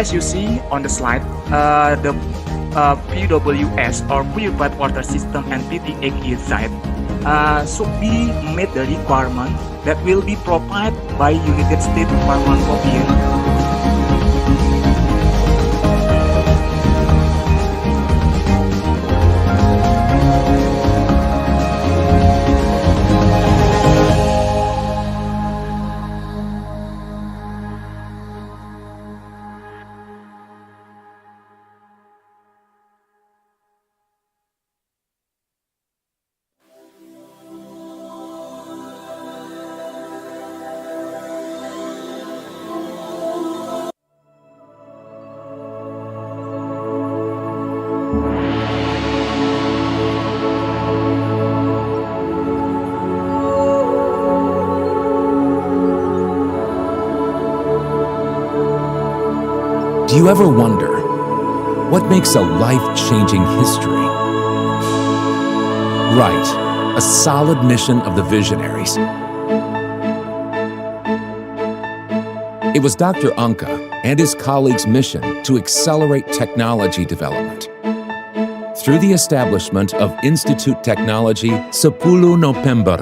as you see on the slide, the PWS or Purified Water System and PTAE site should be made the requirement that will be provided by United States Pharmacopeia. Do you ever wonder what makes a life-changing history? Right, a solid mission of the visionaries. It was Dr. Anka and his colleagues' mission to accelerate technology development. Through the establishment of Institute Technology 10 November,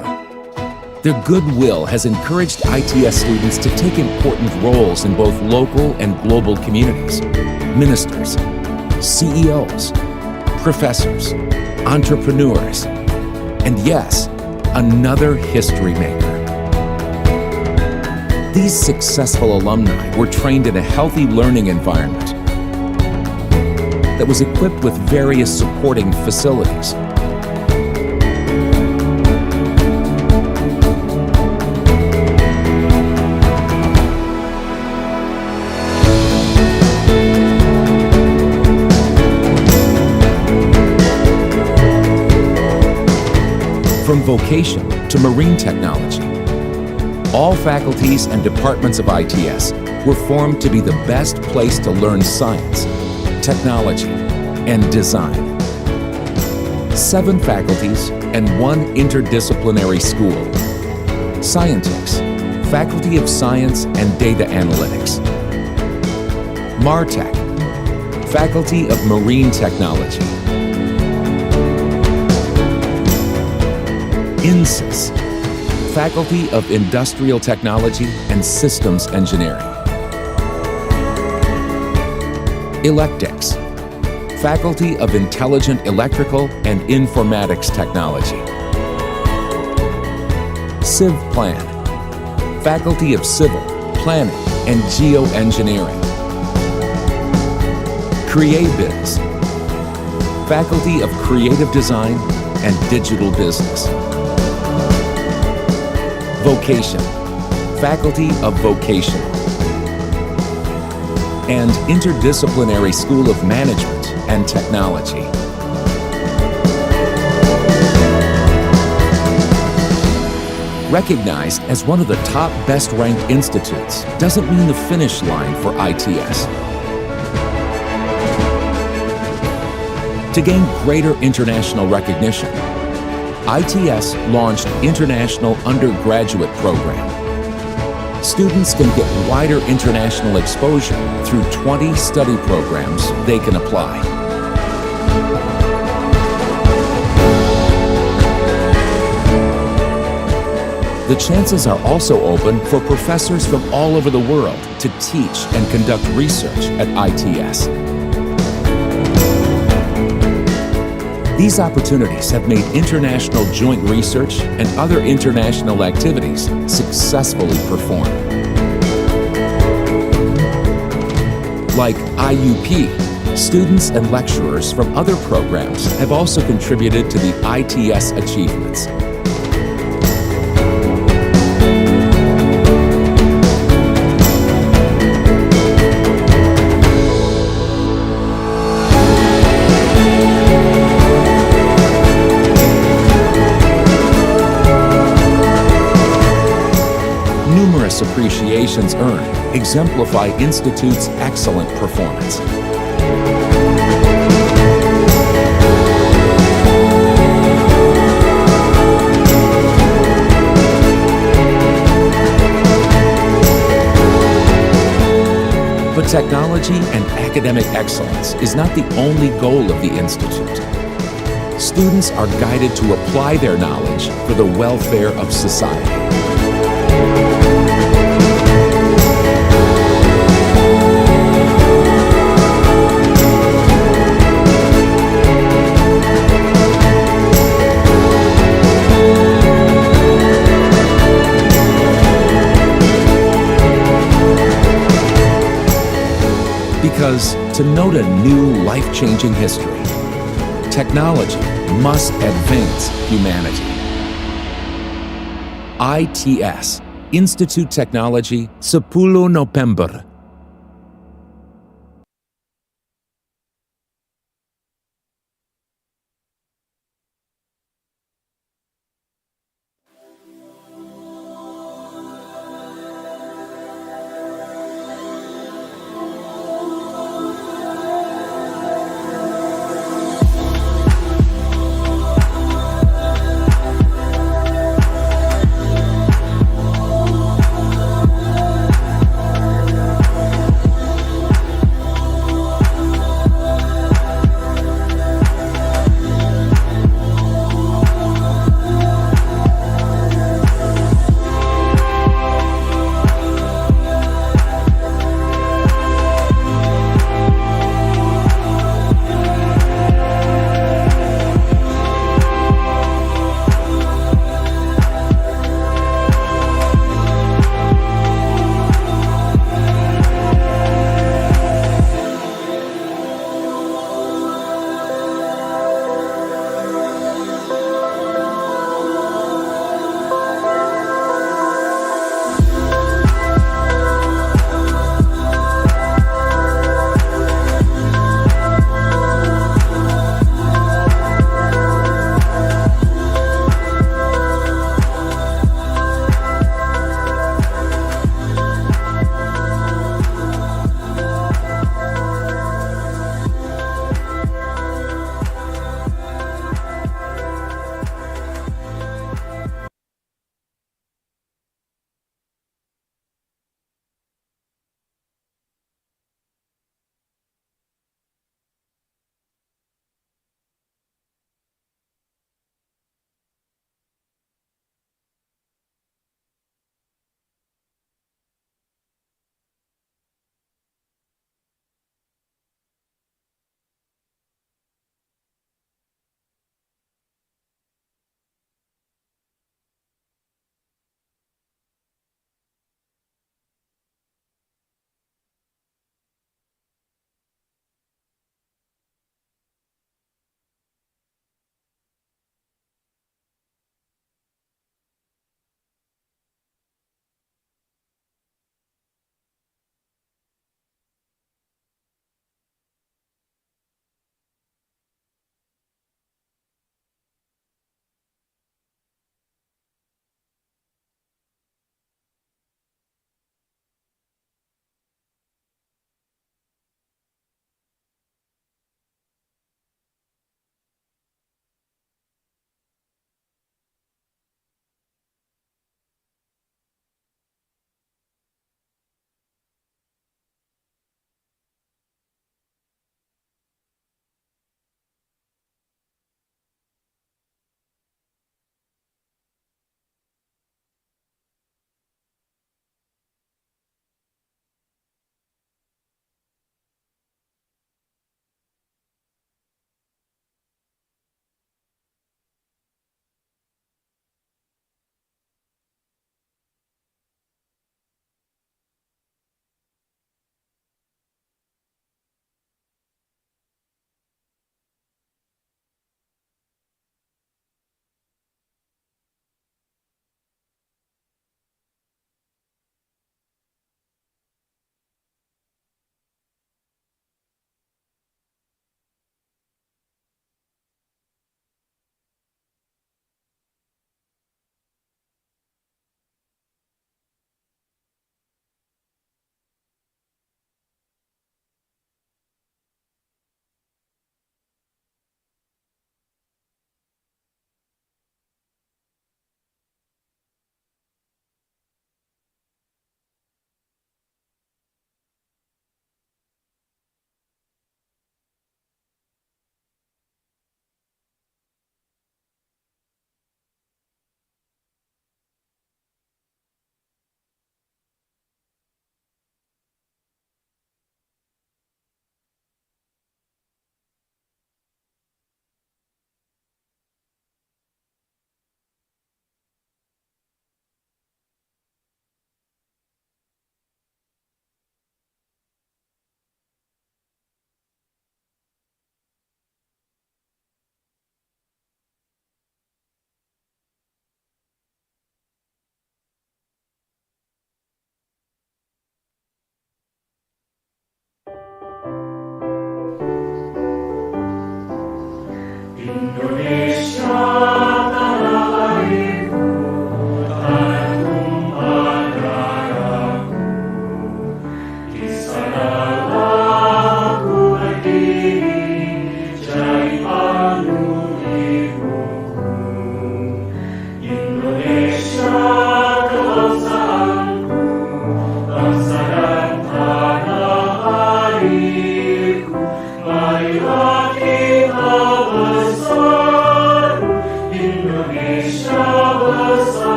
their goodwill has encouraged ITS students to take important roles in both local and global communities, ministers, CEOs, professors, entrepreneurs, and yes, another history maker. These successful alumni were trained in a healthy learning environment that was equipped with various supporting facilities. From vocation to marine technology, all faculties and departments of ITS were formed to be the best place to learn science, technology, and design. 7 faculties and 1 interdisciplinary school. Scientix, Faculty of Science and Data Analytics. MARTech, Faculty of Marine Technology. INSYS, Faculty of Industrial Technology and Systems Engineering. Electex, Faculty of Intelligent Electrical and Informatics Technology. CivPlan, Faculty of Civil, Planning, and Geoengineering. CreaBiz, Faculty of Creative Design and Digital Business. Vocation, Faculty of Vocational. And Interdisciplinary School of Management and Technology. Recognized as one of the top best-ranked institutes doesn't mean the finish line for ITS. To gain greater international recognition, ITS launched International Undergraduate Program. Students can get wider international exposure through 20 study programs they can apply. The chances are also open for professors from all over the world to teach and conduct research at ITS. These opportunities have made international joint research and other international activities successfully performed. Like IUP, students and lecturers from other programs have also contributed to the ITS achievements. Numerous appreciations earned exemplify Institute's excellent performance. But Technology and academic excellence is not the only goal of the Institute. Students are guided to apply their knowledge for the welfare of society. Because to note a new life-changing history, technology must advance humanity. ITS, Institute Technology, 10 November.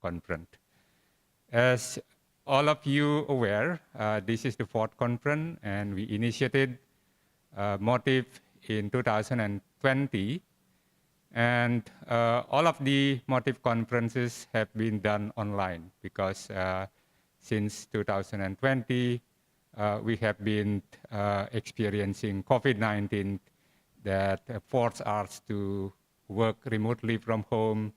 conference. As all of you aware, this is the fourth conference, and we initiated MOTIP in 2020. And all of the MOTIP conferences have been done online because since 2020, we have been experiencing COVID-19 that forced us to work remotely from home.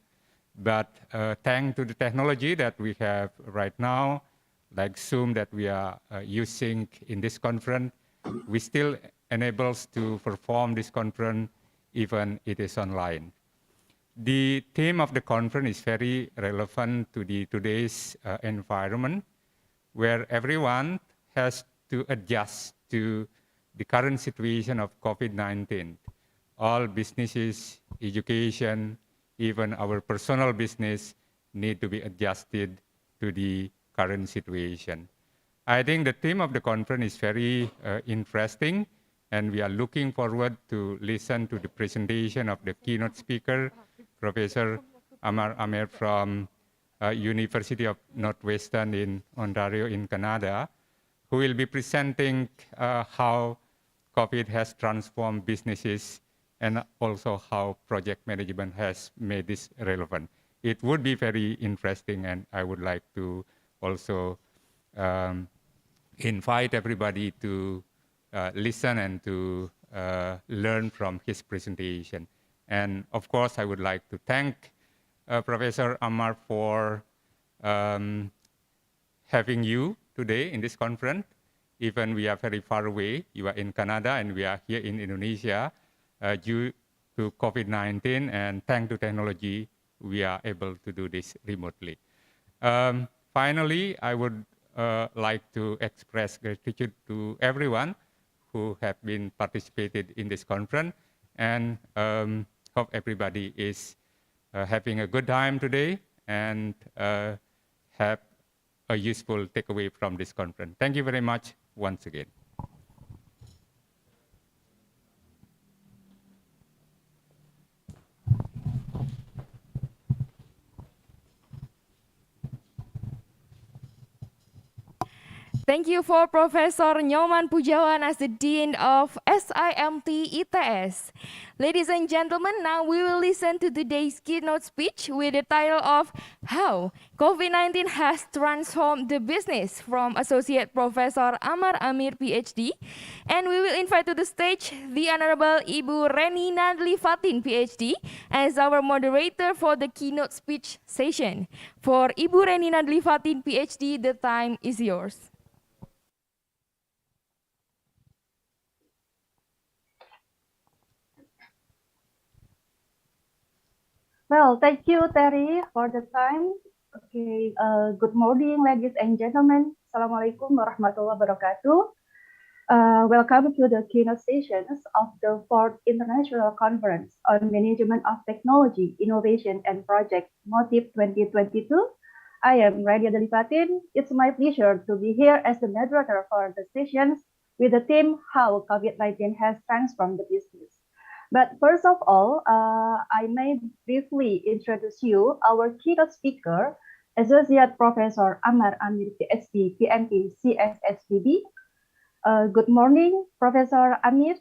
But thanks to the technology that we have right now, like Zoom that we are using in this conference, we still enables to perform this conference even it is online. The theme of the conference is very relevant to today's environment, where everyone has to adjust to the current situation of COVID-19. All businesses, education, even our personal business need to be adjusted to the current situation. I think the theme of the conference is very interesting, and we are looking forward to listen to the presentation of the keynote speaker, Professor Amar Amir from University of Northwestern in Ontario in Canada, who will be presenting how COVID has transformed businesses and also how project management has made this relevant. It would be very interesting, and I would like to also invite everybody to listen and to learn from his presentation. And of course, I would like to thank Professor Amar for having you today in this conference. Even we are very far away, you are in Canada and we are here in Indonesia. Due to COVID-19 and thanks to technology, we are able to do this remotely. Finally, I would like to express gratitude to everyone who have been participated in this conference, and hope everybody is having a good time today and have a useful takeaway from this conference. Thank you very much once again. Thank you for Professor Nyoman Pujawan as the Dean of SIMT ITS. Ladies and gentlemen, now we will listen to today's keynote speech with the title of How COVID-19 Has Transformed the Business from Associate Professor Amar Amir, PhD. And we will invite to the stage the Honorable Ibu Reni Nadli Fatin, PhD, as our moderator for the keynote speech session. For Ibu Reni Nadli Fatin, PhD, the time is yours. Well, thank you, Terry, for the time. Okay, good morning, ladies and gentlemen. Assalamualaikum warahmatullahi wabarakatuh. Welcome to the keynote sessions of the 4th International Conference on Management of Technology, Innovation and Project MOTIP 2022. I am Reni Nadli Fatin. It's my pleasure to be here as the moderator for the sessions with the theme How COVID-19 Has Transformed the Business. But first of all, I may briefly introduce you our keynote speaker, Associate Professor Amar Amir, PhD, PMP, CSSPB. Good morning, Professor Amir.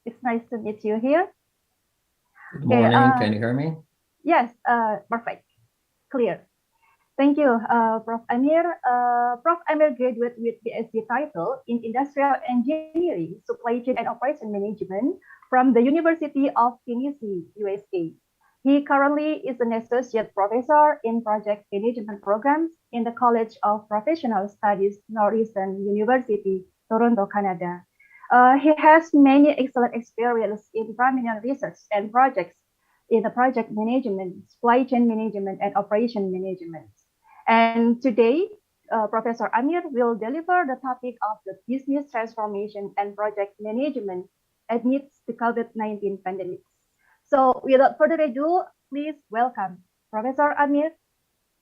It's nice to meet you here. Good morning. Can you hear me? Yes, perfect, clear. Thank you, Prof. Amir. Prof. Amir graduated with PhD title in Industrial Engineering, Supply Chain and Operation Management from the University of Tennessee, USA. He currently is an associate professor in project management programs in the College of Professional Studies, Northeastern University, Toronto, Canada. He has many excellent experience in prominent research and projects in the project management, supply chain management, and operation management. And today, Professor Amir will deliver the topic of the business transformation and project management amidst the COVID-19 pandemic. So without further ado, please welcome Professor Amir.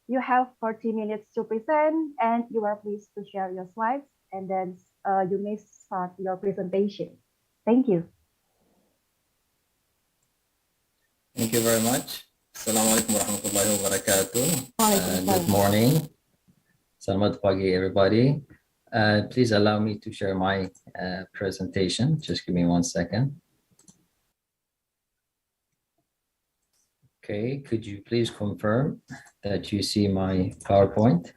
You have 40 minutes to present, and you are pleased to share your slides, and then you may start your presentation. Thank you. Thank you very much. Assalamualaikum warahmatullahi wabarakatuh. Good morning. Selamat pagi, everybody. Please allow me to share my presentation. Just give me 1 second. Okay, could you please confirm that you see my PowerPoint?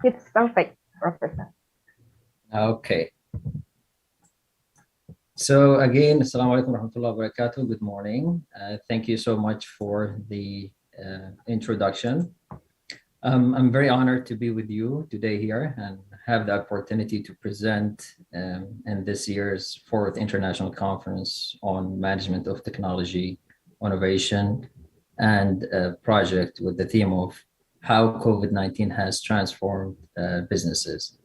It's perfect, Professor. Okay. So again, Assalamualaikum warahmatullahi wabarakatuh. Good morning. Thank you so much for the introduction. I'm very honored to be with you today here and have the opportunity to present in this year's 4th International Conference on Management of Technology, Innovation, and project with the theme of how COVID-19 has transformed businesses.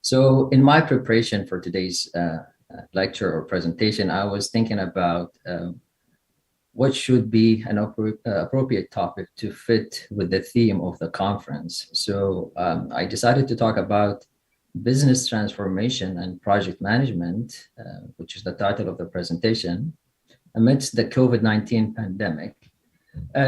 So in my preparation for today's lecture or presentation, I was thinking about what should be an appropriate topic to fit with the theme of the conference. So I decided to talk about business transformation and project management, which is the title of the presentation, amidst the COVID-19 pandemic.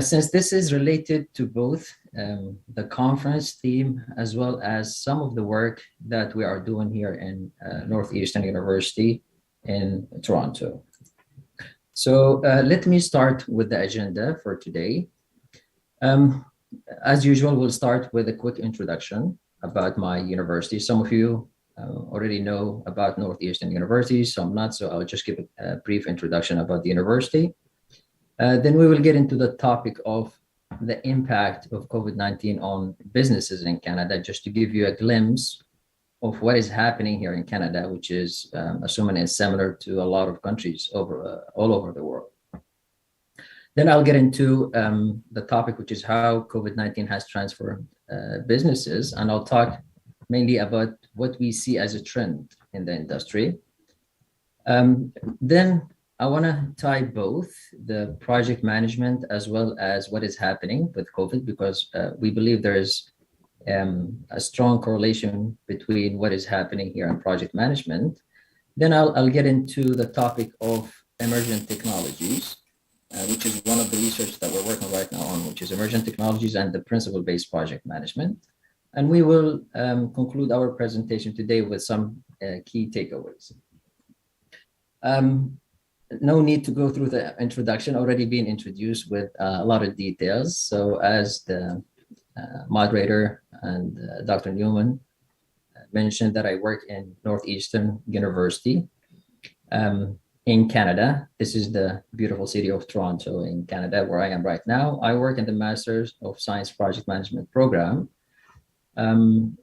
Since this is related to both the conference theme as well as some of the work that we are doing here in Northeastern University in Toronto. So let me start with the agenda for today. As usual, we'll start with a quick introduction about my university. Some of you already know about Northeastern University, some not, so I'll just give a brief introduction about the university. Then we will get into the topic of the impact of COVID-19 on businesses in Canada, just to give you a glimpse of what is happening here in Canada, which is assuming is similar to a lot of countries all over the world. Then I'll get into the topic, which is how COVID-19 has transformed businesses, and I'll talk mainly about what we see as a trend in the industry. Then I want to tie both the project management as well as what is happening with COVID, because we believe there is a strong correlation between what is happening here and project management. Then I'll get into the topic of emergent technologies, which is one of the research that we're working right now on, which is emergent technologies and the principle-based project management. And we will conclude our presentation today with some key takeaways. No need to go through the introduction, already being introduced with a lot of details. So as the moderator and Dr. Newman mentioned, that I work in Northeastern University in Canada. This is the beautiful city of Toronto in Canada, where I am right now. I work in the Masters of Science Project Management program. And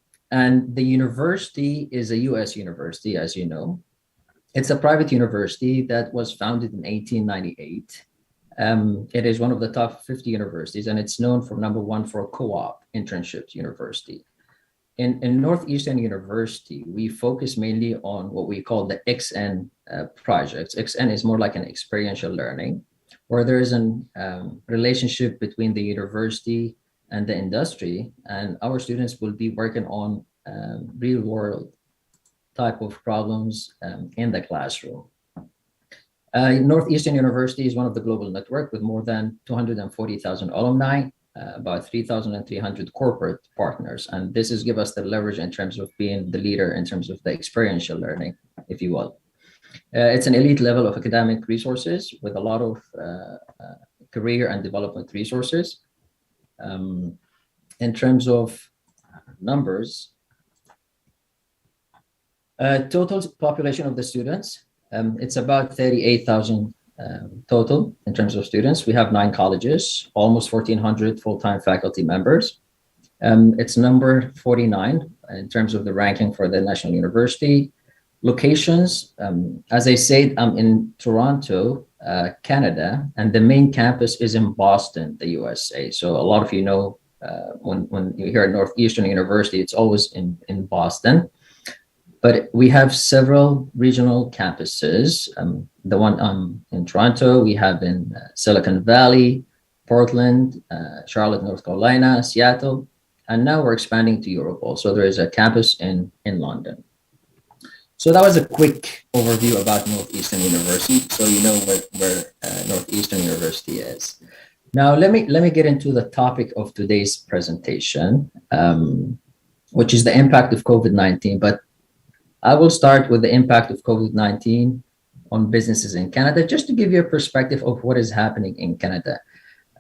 the university is a US university, as you know. It's a private university that was founded in 1898. It is one of the top 50 universities, and it's known for #1 for co-op internships university. In Northeastern University, we focus mainly on what we call the XN projects. XN is more like an experiential learning, where there is a relationship between the university and the industry, and our students will be working on real world type of problems in the classroom. Northeastern University is one of the global network with more than 240,000 alumni, about 3,300 corporate partners. And this is give us the leverage in terms of being the leader in terms of the experiential learning, if you will. It's an elite level of academic resources with a lot of career and development resources. In terms of numbers, total population of the students, it's about 38,000 total in terms of students. We have 9 colleges, almost 1,400 full-time faculty members. It's number 49 in terms of the ranking for the National University. Locations, as I said, I'm in Toronto, Canada, and the main campus is in Boston, the USA. So a lot of you know, when you hear Northeastern University, it's always in Boston. But we have several regional campuses. The one in Toronto, we have in Silicon Valley, Portland, Charlotte, North Carolina, Seattle, and now we're expanding to Europe also. There is a campus in London. So that was a quick overview about Northeastern University, so you know where Northeastern University is. Now, let me get into the topic of today's presentation, which is the impact of COVID-19. But I will start with the impact of COVID-19 on businesses in Canada, just to give you a perspective of what is happening in Canada.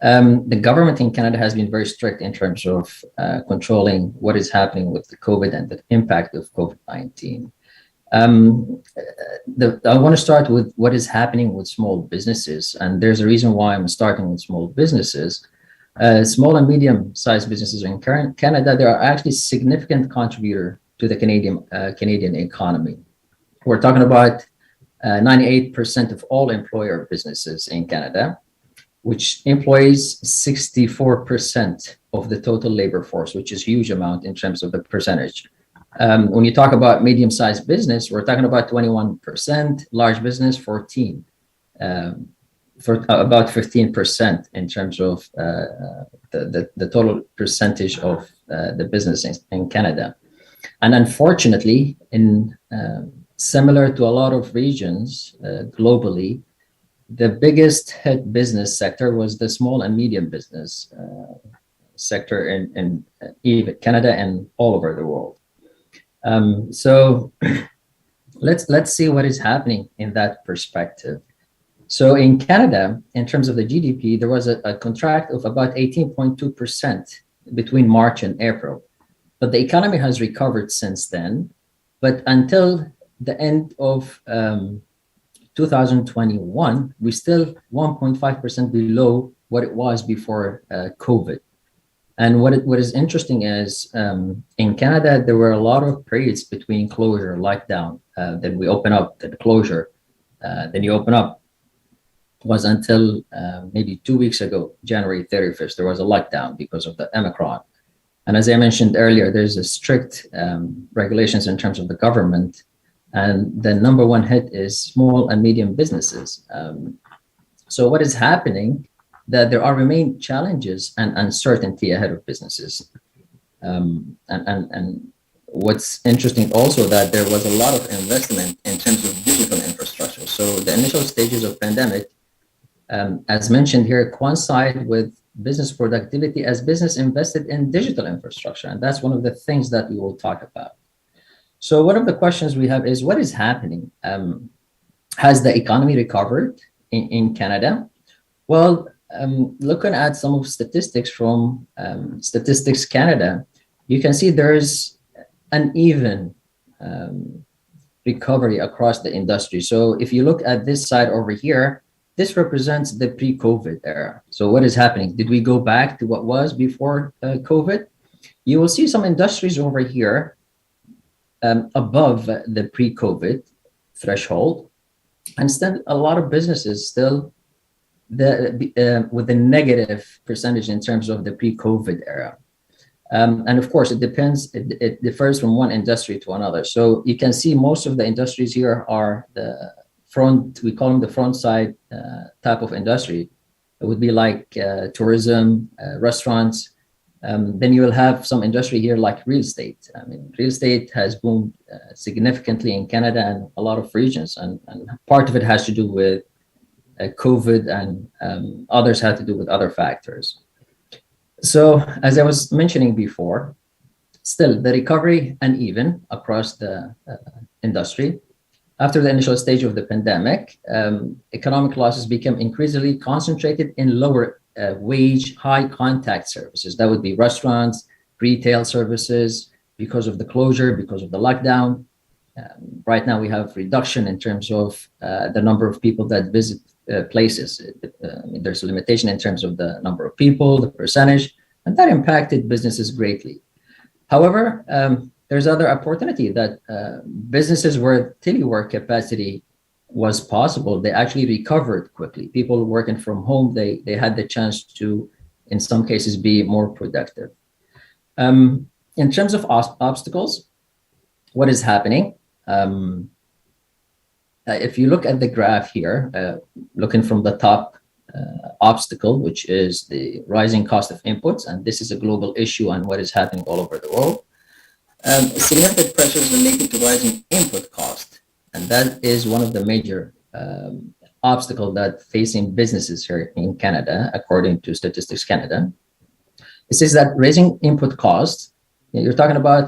The government in Canada has been very strict in terms of controlling what is happening with the COVID and the impact of COVID-19. I want to start with what is happening with small businesses, and there's a reason why I'm starting with small businesses. Small and medium-sized businesses in Canada, they are actually significant contributor to the Canadian economy. We're talking about 98% of all employer businesses in Canada, which employs 64% of the total labor force, which is a huge amount in terms of the percentage. When you talk about medium-sized business, we're talking about 21%, large business 14%, for about 15% in terms of the total percentage of the business in Canada. And unfortunately, in similar to a lot of regions globally, the biggest hit business sector was the small and medium business sector in even Canada and all over the world. So let's see what is happening in that perspective. So in Canada, in terms of the GDP, there was a contract of about 18.2% between March and April. But the economy has recovered since then. But until the end of 2021, we're still 1.5% below what it was before COVID. And what is interesting is in Canada, there were a lot of periods between closure, lockdown, then we open up, then closure, then you open up. It was until maybe 2 weeks ago, January 31st, there was a lockdown because of the Omicron. And as I mentioned earlier, there's a strict regulations in terms of the government. And the number one hit is small and medium businesses. So what is happening, that there remain challenges and uncertainty ahead of businesses. And what's interesting also that there was a lot of investment in terms of digital infrastructure. So the initial stages of pandemic, as mentioned here, coincide with business productivity as business invested in digital infrastructure. And that's one of the things that we will talk about. So one of the questions we have is, what is happening? Has the economy recovered in Canada? Well, looking at some of statistics from Statistics Canada, you can see there's uneven recovery across the industry. So if you look at this side over here, this represents the pre-COVID era. So what is happening? Did we go back to what was before COVID? You will see some industries over here above the pre-COVID threshold, and still a lot of businesses still with a negative percentage in terms of the pre-COVID era. And of course, it depends, it differs from one industry to another. So you can see most of the industries here are the front, we call them the front side type of industry. It would be like tourism, restaurants. Then you will have some industry here like real estate. I mean, real estate has boomed significantly in Canada and a lot of regions, and part of it has to do with COVID, and others had to do with other factors. So as I was mentioning before, still the recovery uneven across the industry. After the initial stage of the pandemic, economic losses became increasingly concentrated in lower wage, high contact services. That would be restaurants, retail services, because of the closure, because of the lockdown. Right now we have reduction in terms of the number of people that visit places. There's a limitation in terms of the number of people, the percentage, and that impacted businesses greatly. However, there's other opportunity that businesses where telework capacity was possible, they actually recovered quickly. People working from home, they had the chance to, in some cases, be more productive. In terms of obstacles, what is happening? If you look at the graph here, looking from the top obstacle, which is the rising cost of inputs, and this is a global issue and what is happening all over the world. Significant pressures related to rising input cost, and that is one of the major obstacle that facing businesses here in Canada, according to Statistics Canada. It says that raising input costs, you're talking about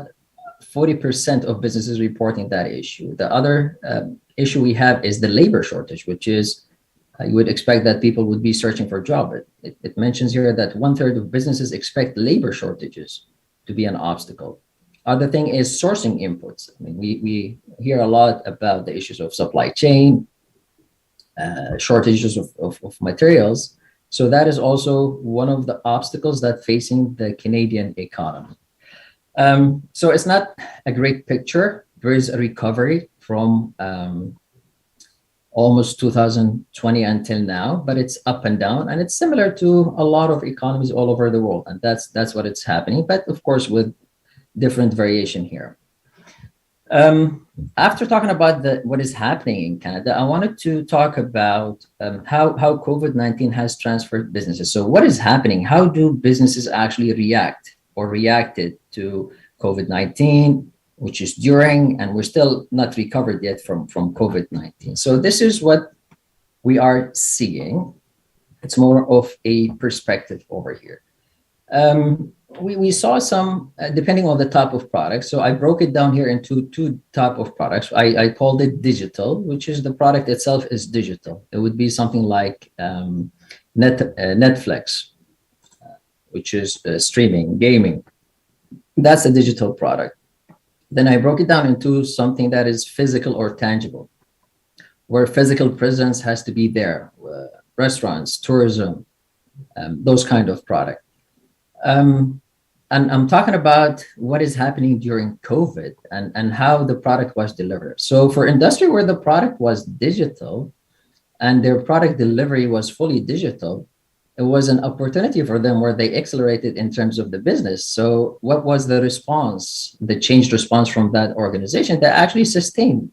40% of businesses reporting that issue. The other issue we have is the labor shortage, which is you would expect that people would be searching for a job. It mentions here that 1/3 of businesses expect labor shortages to be an obstacle. Other thing is sourcing inputs. I mean, we hear a lot about the issues of supply chain, shortages of materials. So that is also one of the obstacles that facing the Canadian economy. So it's not a great picture. There is a recovery from almost 2020 until now, but it's up and down, and it's similar to a lot of economies all over the world, and that's what it's happening. But of course, with different variation here. After talking about what is happening in Canada, I wanted to talk about how COVID-19 has transferred businesses. So what is happening? How do businesses actually react or reacted to COVID-19, which is during, and we're still not recovered yet from COVID-19. So this is what we are seeing. It's more of a perspective over here. We saw some, depending on the type of product. So I broke it down here into two type of products. I called it digital, which is the product itself is digital. It would be something like Netflix, which is streaming, gaming. That's a digital product. Then I broke it down into something that is physical or tangible, where physical presence has to be there, restaurants, tourism, those kind of product. And I'm talking about what is happening during COVID and how the product was delivered. So for industry where the product was digital and their product delivery was fully digital, it was an opportunity for them where they accelerated in terms of the business. So what was the response, the changed response from that organization that actually sustained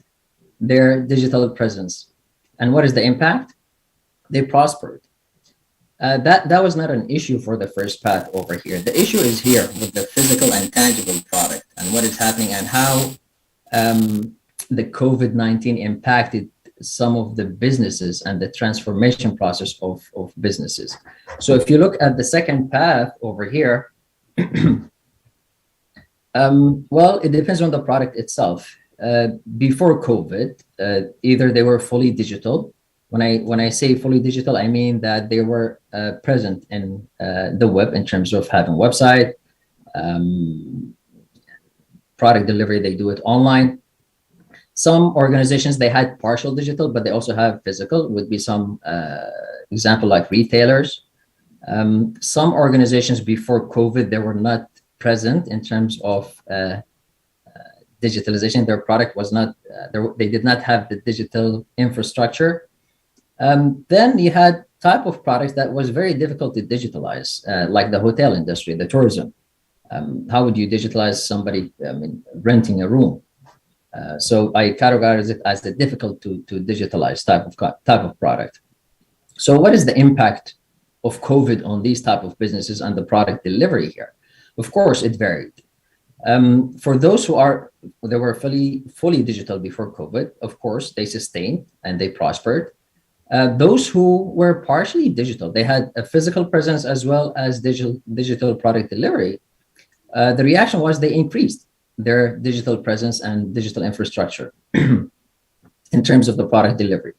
their digital presence? And what is the impact? They prospered. That was not an issue for the first path over here. The issue is here with the physical and tangible product and what is happening and how the COVID-19 impacted some of the businesses and the transformation process of businesses. So if you look at the second path over here, well, it depends on the product itself. Before COVID, either they were fully digital. When I say fully digital, I mean that they were present in the web in terms of having website, product delivery, they do it online. Some organizations, they had partial digital, but they also have physical, would be some example like retailers. Some organizations before COVID, they were not present in terms of digitalization. Their product was not, they did not have the digital infrastructure. Then you had type of products that was very difficult to digitalize, like the hotel industry, the tourism. How would you digitalize somebody renting a room? So I categorize it as the difficult to digitalize type of product. So what is the impact of COVID on these type of businesses and the product delivery here? Of course, it varied. For those they were fully digital before COVID, of course, they sustained and they prospered. Those who were partially digital, they had a physical presence as well as digital product delivery. The reaction was they increased their digital presence and digital infrastructure in terms of the product delivery.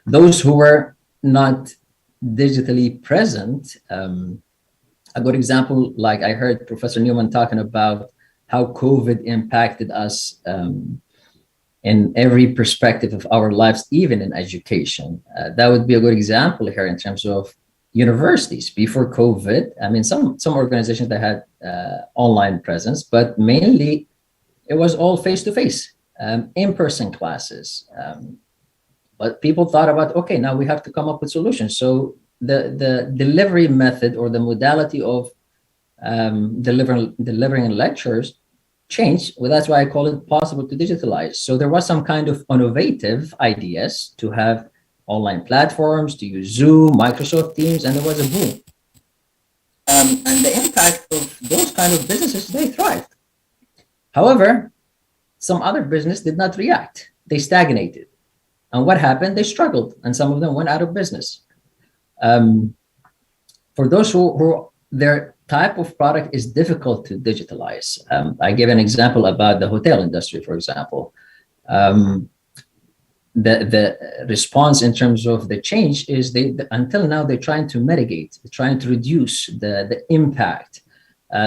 Those who were not digitally present, a good example, like I heard Professor Newman talking about how COVID impacted us in every perspective of our lives, even in education. That would be a good example here in terms of universities before COVID. I mean, some organizations that had online presence, but mainly it was all face-to-face, in-person classes. But people thought about, okay, now we have to come up with solutions. So the delivery method or the modality of delivering lectures changed. Well, that's why I call it possible to digitalize. So there was some kind of innovative ideas to have online platforms, to use Zoom, Microsoft Teams, and there was a boom. And the impact of those kind of businesses, they thrived. However, some other business did not react. They stagnated. And what happened? They struggled, and some of them went out of business. For those who their type of product is difficult to digitalize. I give an example about the hotel industry, for example. The response in terms of the change is until now they're trying to mitigate, trying to reduce the impact.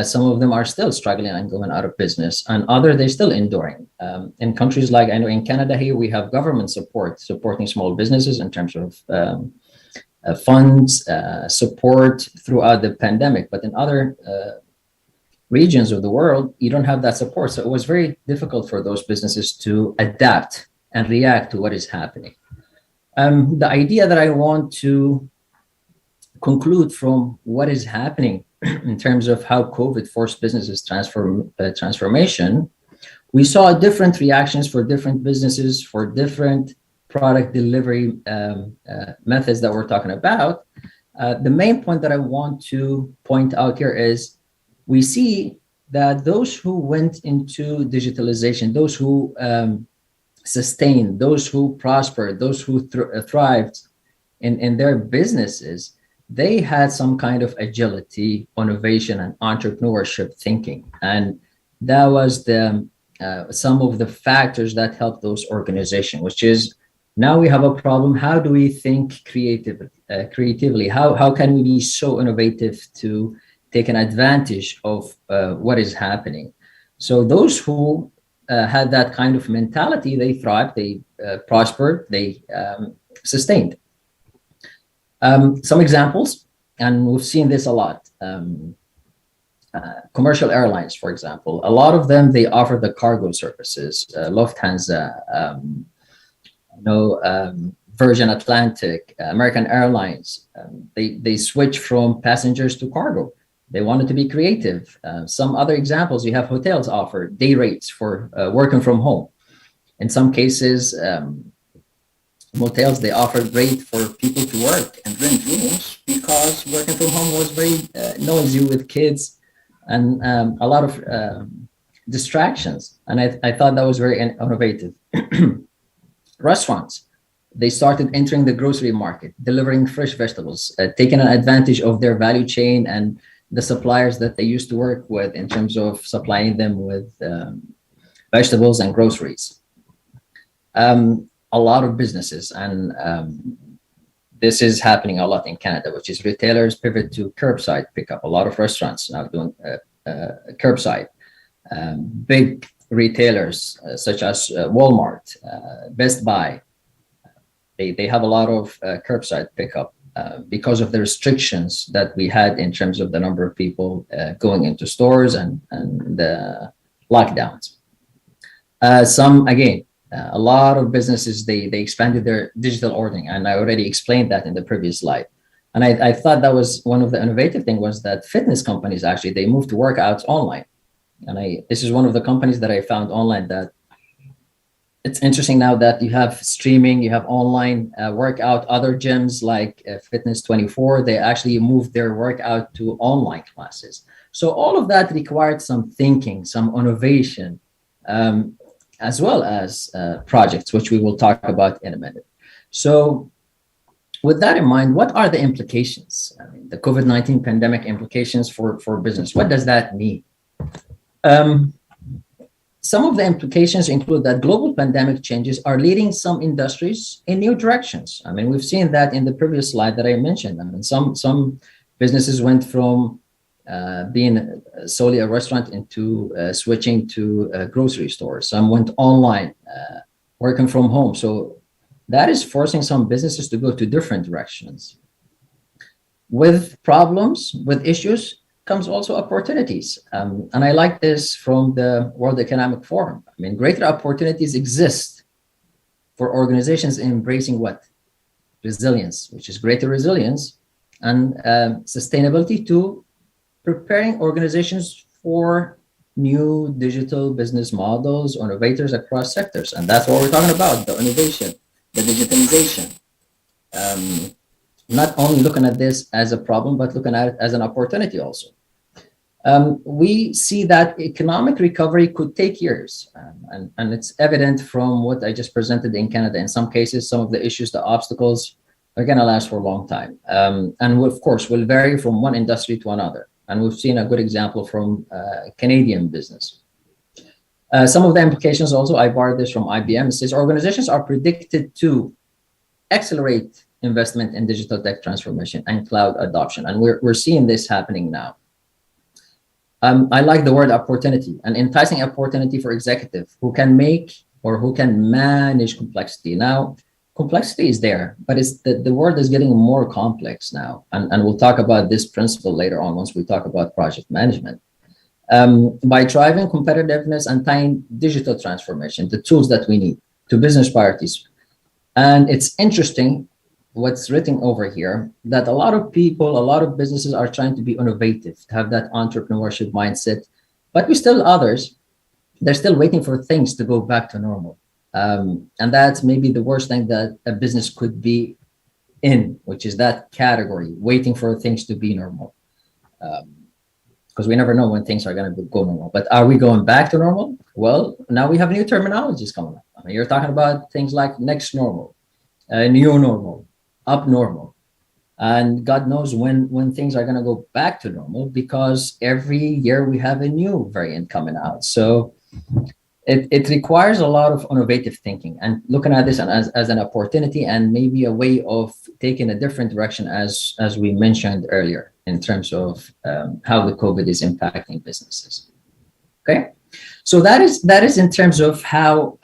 Some of them are still struggling and going out of business, and other they're still enduring. In countries like, I know in Canada here, we have government support supporting small businesses in terms of funds, support throughout the pandemic. But in other regions of the world, you don't have that support. So it was very difficult for those businesses to adapt and react to what is happening. The idea that I want to conclude from what is happening in terms of how COVID forced businesses transformation, we saw different reactions for different businesses, for different product delivery methods that we're talking about. The main point that I want to point out here is we see that those who went into digitalization, those who sustained, those who prospered, those who thrived in their businesses, they had some kind of agility, innovation, and entrepreneurship thinking. And that was some of the factors that helped those organizations, which is now we have a problem. How do we think creatively? How can we be so innovative to take an advantage of what is happening? So those who had that kind of mentality, they thrived, they prospered, they sustained. Some examples, and we've seen this a lot. Commercial airlines, for example, a lot of them, they offer the cargo services, Lufthansa, Virgin Atlantic, American Airlines. They switch from passengers to cargo. They wanted to be creative. Some other examples, you have hotels offer day rates for working from home. In some cases, motels, they offered rate for people to work and rent rooms because working from home was very noisy with kids and a lot of distractions. And I thought that was very innovative. Restaurants, they started entering the grocery market, delivering fresh vegetables, taking an advantage of their value chain and the suppliers that they used to work with in terms of supplying them with vegetables and groceries. A lot of businesses, and this is happening a lot in Canada, which is retailers pivot to curbside pickup. A lot of restaurants now doing curbside. Big retailers such as Walmart, Best Buy, they have a lot of curbside pickup because of the restrictions that we had in terms of the number of people going into stores and the lockdowns. Some, again, a lot of businesses, they expanded their digital ordering, and I already explained that in the previous slide. And I thought that was one of the innovative things was that fitness companies, actually, they moved to workouts online. And this is one of the companies that I found online that it's interesting now that you have streaming, you have online workout, other gyms like Fitness24, they actually moved their workout to online classes. So all of that required some thinking, some innovation, as well as projects, which we will talk about in a minute. So with that in mind, what are the implications? I mean, the COVID-19 pandemic implications for business, what does that mean? Some of the implications include that global pandemic changes are leading some industries in new directions. I mean, we've seen that in the previous slide that I mentioned. I mean, some businesses went from being solely a restaurant into switching to grocery stores. Some went online, working from home. So that is forcing some businesses to go to different directions. With problems, with issues, comes also opportunities. And I like this from the World Economic Forum. I mean, greater opportunities exist for organizations embracing what? Resilience, which is greater resilience, and sustainability to preparing organizations for new digital business models, innovators across sectors. And that's what we're talking about, the innovation, the digitalization. Not only looking at this as a problem, but looking at it as an opportunity also. We see that economic recovery could take years. And it's evident from what I just presented in Canada. In some cases, some of the issues, the obstacles are going to last for a long time. And of course, will vary from one industry to another. And we've seen a good example from Canadian business. Some of the implications also, I borrowed this from IBM. It says organizations are predicted to accelerate investment in digital tech transformation and cloud adoption. And we're seeing this happening now. I like the word opportunity, an enticing opportunity for executive who can make or who can manage complexity. Now, complexity is there, but it's the world is getting more complex now. And we'll talk about this principle later on once we talk about project management. By driving competitiveness and tying digital transformation, the tools that we need to business priorities. And it's interesting what's written over here, that a lot of people, a lot of businesses are trying to be innovative, to have that entrepreneurship mindset, but we still others, they're still waiting for things to go back to normal. And that's maybe the worst thing that a business could be in, which is that category, waiting for things to be normal. Because we never know when things are going to go normal. But are we going back to normal? Well, now we have new terminologies coming up. I mean, you're talking about things like next normal, new normal, up normal. And God knows when things are going to go back to normal, because every year we have a new variant coming out. So it requires a lot of innovative thinking and looking at this as an opportunity and maybe a way of taking a different direction, as we mentioned earlier, in terms of how the COVID is impacting businesses. Okay, so that is in terms of how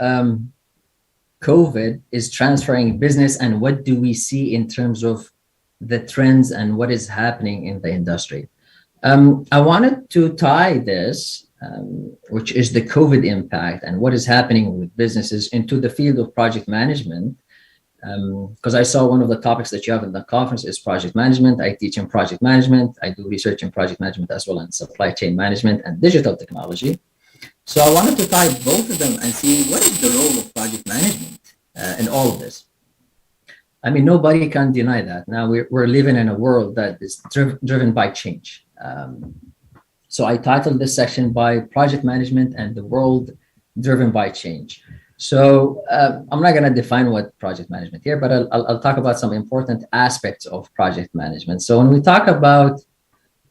COVID is transferring business and what do we see in terms of the trends and what is happening in the industry. I wanted to tie this, which is the COVID impact and what is happening with businesses, into the field of project management. Because I saw one of the topics that you have in the conference is project management. I teach in project management. I do research in project management as well, and supply chain management and digital technology. So I wanted to tie both of them and see what is the role of project management in all of this. I mean, nobody can deny that. Now we're living in a world that is driven by change. So I titled this section by Project Management and the World Driven by Change. So I'm not going to define what project management here, but I'll talk about some important aspects of project management. So when we talk about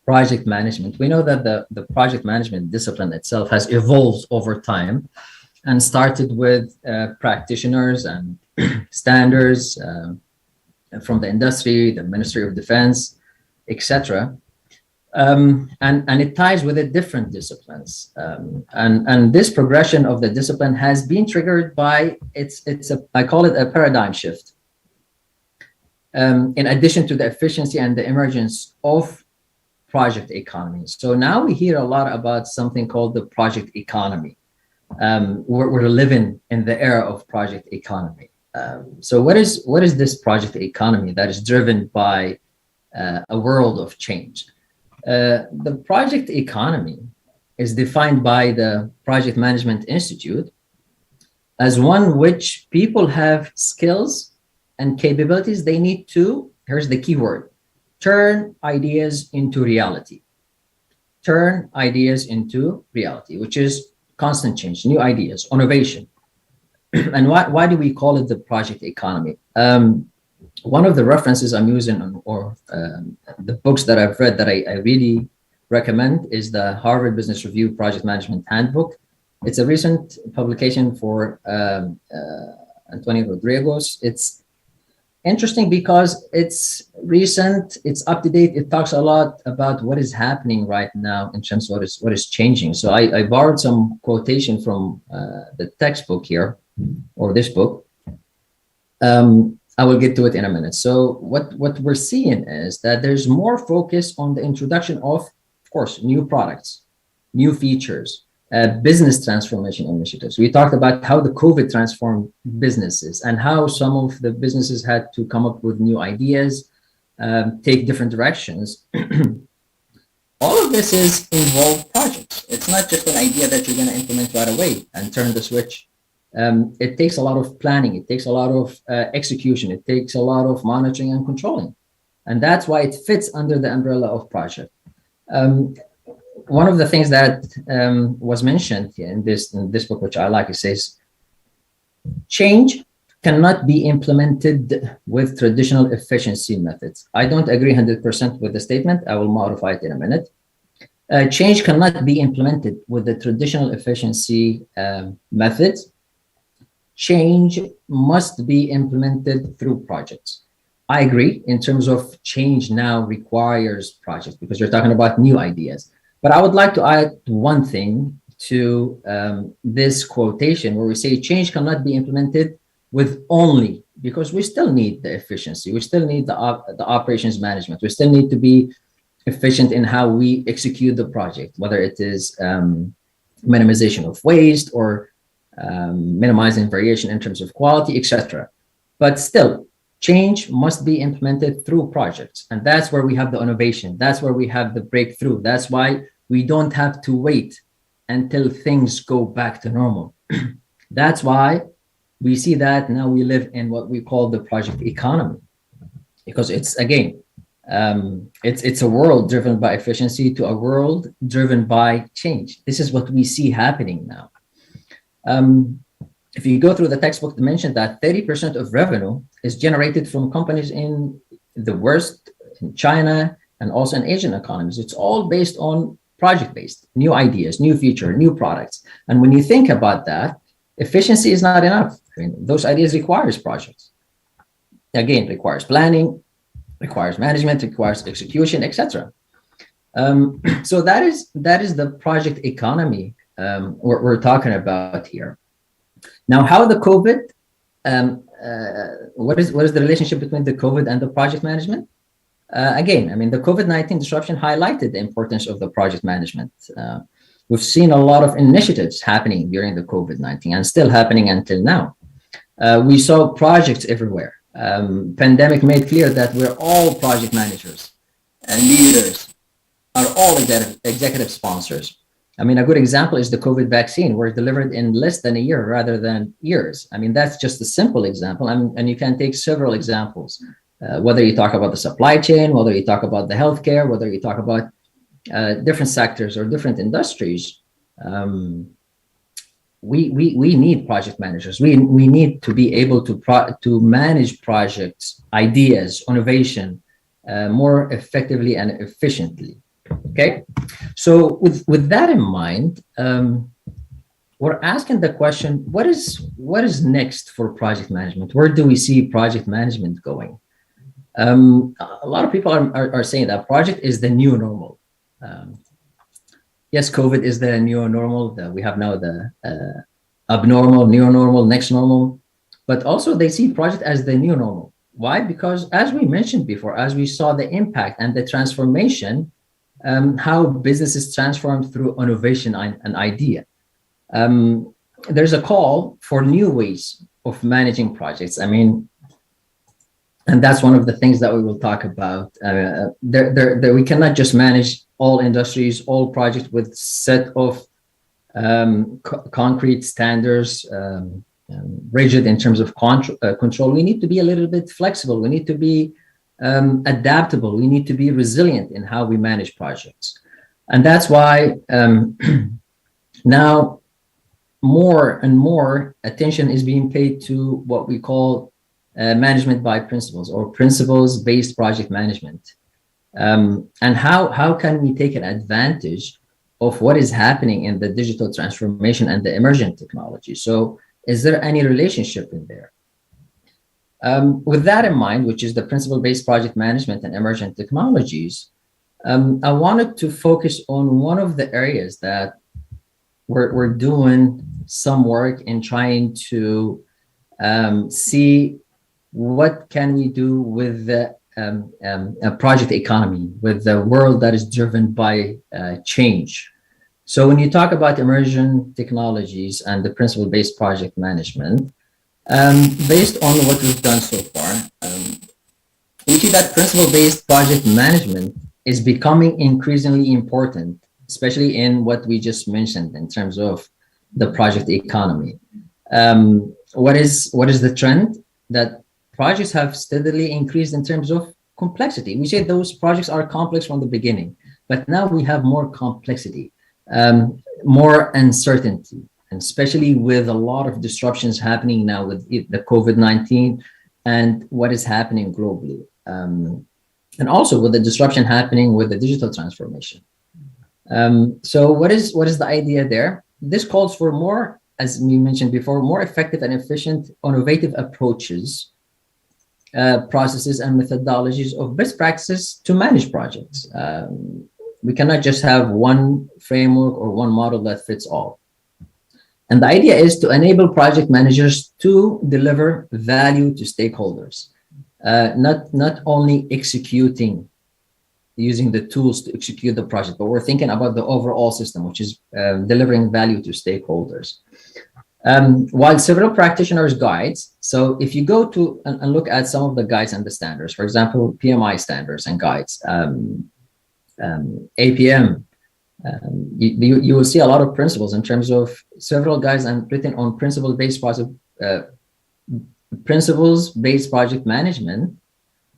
project management, we know that the project management discipline itself has evolved over time and started with practitioners and standards from the industry, the Ministry of Defense, etc. And it ties with it different disciplines. And this progression of the discipline has been triggered by I call it a paradigm shift. In addition to the efficiency and the emergence of project economies. So now we hear a lot about something called the project economy. We're living in the era of project economy. So what is this project economy that is driven by a world of change? The project economy is defined by the Project Management Institute as one which people have skills and capabilities they need to, here's the key word, turn ideas into reality. Turn ideas into reality, which is constant change, new ideas, innovation. And why do we call it the project economy? One of the references I'm using, or the books that I've read that I really recommend, is the Harvard Business Review Project Management Handbook. It's a recent publication for Antonio Rodriguez. It's interesting because it's recent, it's up to date. It talks a lot about what is happening right now in terms of what is changing. So I borrowed some quotation from the textbook here, or this book. I will get to it in a minute. So what we're seeing is that there's more focus on the introduction of course, new products, new features, business transformation initiatives. We talked about how the COVID transformed businesses and how some of the businesses had to come up with new ideas, take different directions. All of this is involved projects. It's not just an idea that you're going to implement right away and turn the switch. It takes a lot of planning. It takes a lot of execution. It takes a lot of monitoring and controlling. And that's why it fits under the umbrella of project. one of the things that was mentioned in this book, which I like, it says, change cannot be implemented with traditional efficiency methods. I don't agree 100% with the statement. I will modify it in a minute. Change cannot be implemented with the traditional efficiency methods. Change must be implemented through projects. I agree in terms of change now requires projects because you're talking about new ideas. But I would like to add one thing to this quotation where we say change cannot be implemented with only, because we still need the efficiency. We still need the operations management. We still need to be efficient in how we execute the project, whether it is minimization of waste or minimizing variation in terms of quality, etc. But still, change must be implemented through projects. And that's where we have the innovation. That's where we have the breakthrough. That's why we don't have to wait until things go back to normal. That's why we see that now we live in what we call the project economy, because it's, again, it's a world driven by efficiency to a world driven by change. This is what we see happening now. If you go through the textbook, they mentioned that 30% of revenue is generated from companies in the West, in China, and also in Asian economies. It's all based on project-based, new ideas, new feature, new products. And when you think about that, efficiency is not enough. I mean, those ideas requires projects. Again, requires planning, requires management, requires execution, etc. So that is the project economy we're talking about here. Now, how the COVID, what is the relationship between the COVID and the project management? Again, I mean, the COVID-19 disruption highlighted the importance of the project management. We've seen a lot of initiatives happening during the COVID-19 and still happening until now. We saw projects everywhere. Pandemic made clear that we're all project managers and leaders are all executive sponsors. I mean, a good example is the COVID vaccine, were delivered in less than a year rather than years. I mean, that's just a simple example. And you can take several examples, whether you talk about the supply chain, whether you talk about the healthcare, whether you talk about different sectors or different industries. We need project managers. We need to be able to manage projects, ideas, innovation more effectively and efficiently. Okay, so with that in mind, we're asking the question: what is next for project management? Where do we see project management going? A lot of people are saying that project is the new normal. Yes, COVID is the new normal. We have now the abnormal, new normal, next normal, but also they see project as the new normal. Why? Because as we mentioned before, as we saw the impact and the transformation, how business is transformed through innovation and idea. There's a call for new ways of managing projects. I mean, and that's one of the things that we will talk about. We cannot just manage all industries, all projects with set of concrete standards, rigid in terms of control. We need to be a little bit flexible. We need to be adaptable. We need to be resilient in how we manage projects. And that's why now more and more attention is being paid to what we call management by principles, or principles-based project management. And how can we take an advantage of what is happening in the digital transformation and the emergent technology? So is there any relationship in there? With that in mind, which is the principle-based project management and emergent technologies, I wanted to focus on one of the areas that we're doing some work in trying to see what can we do with the project economy, with the world that is driven by change. So when you talk about emergent technologies and the principle-based project management, based on what we've done so far, we see that principle-based project management is becoming increasingly important, especially in what we just mentioned in terms of the project economy. What is the trend? That projects have steadily increased in terms of complexity. We say those projects are complex from the beginning. but now we have more complexity, more uncertainty, and especially with a lot of disruptions happening now with the COVID-19 and what is happening globally. And also with the disruption happening with the digital transformation. So what is the idea there? This calls for more, as we mentioned before, more effective and efficient, innovative approaches, processes and methodologies of best practices to manage projects. We cannot just have one framework or one model that fits all. And the idea is to enable project managers to deliver value to stakeholders, not only executing, using the tools to execute the project, but we're thinking about the overall system, which is delivering value to stakeholders. While several practitioners' guides, so if you go to and look at some of the guides and the standards, for example, PMI standards and guides, APM, you will see a lot of principles in terms of several guides and written on principles-based project management.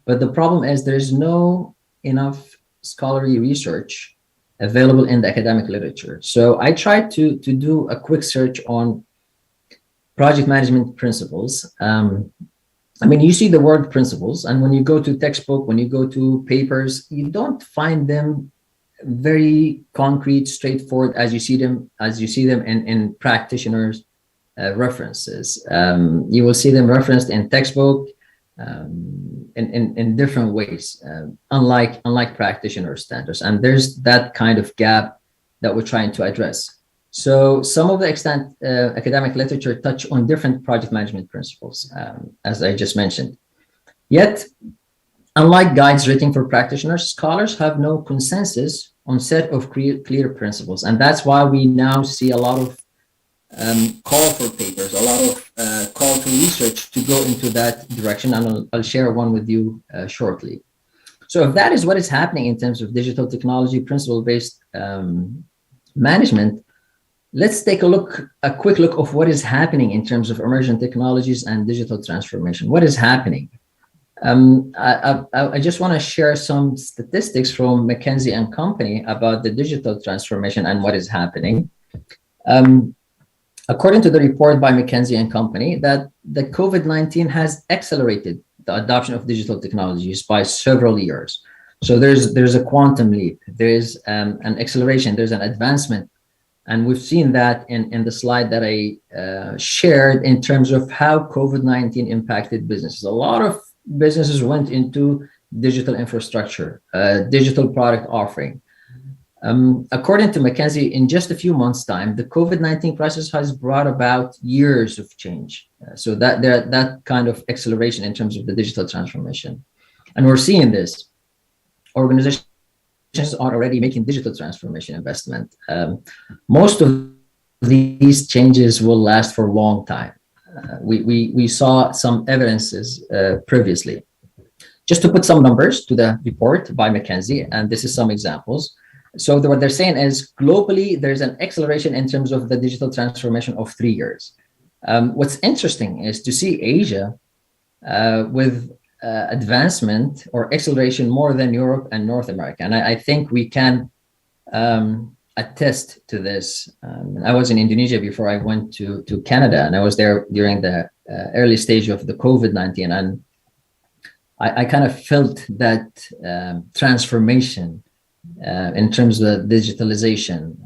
But the problem is there's no enough scholarly research available in the academic literature. So I tried to do a quick search on project management principles. I mean, you see the word principles, and when you go to textbook, when you go to papers, you don't find them very concrete, straightforward as you see them in practitioners' references. You will see them referenced in textbook in different ways, unlike practitioner standards. And there's that kind of gap that we're trying to address. So some of the extant academic literature touch on different project management principles, as I just mentioned. Yet, unlike guides written for practitioners, scholars have no consensus on set of clear principles. And that's why we now see a lot of call for papers, a lot of call to research to go into that direction. And I'll share one with you shortly. So if that is what is happening in terms of digital technology, principle-based management, let's take a quick look of what is happening in terms of emerging technologies and digital transformation. What is happening? I just want to share some statistics from McKinsey & Company about the digital transformation and what is happening. According to the report by McKinsey & Company, that the COVID-19 has accelerated the adoption of digital technologies by several years. So there's a quantum leap, there's an acceleration, there's an advancement. And we've seen that in the slide that I shared in terms of how COVID-19 impacted businesses. A lot of businesses went into digital infrastructure, digital product offering. According to McKinsey, in just a few months' time, the COVID-19 crisis has brought about years of change. So that kind of acceleration in terms of the digital transformation. And we're seeing this. Organizations are already making digital transformation investment. Most of these changes will last for a long time. We saw some evidences previously. Just to put some numbers to the report by McKinsey, and this is some examples. So what they're saying is globally, there's an acceleration in terms of the digital transformation of 3 years. What's interesting is to see Asia with advancement or acceleration more than Europe and North America. And I think we can attest to this. I was in Indonesia before I went to Canada, and I was there during the early stage of the COVID-19. And I kind of felt that transformation in terms of digitalization.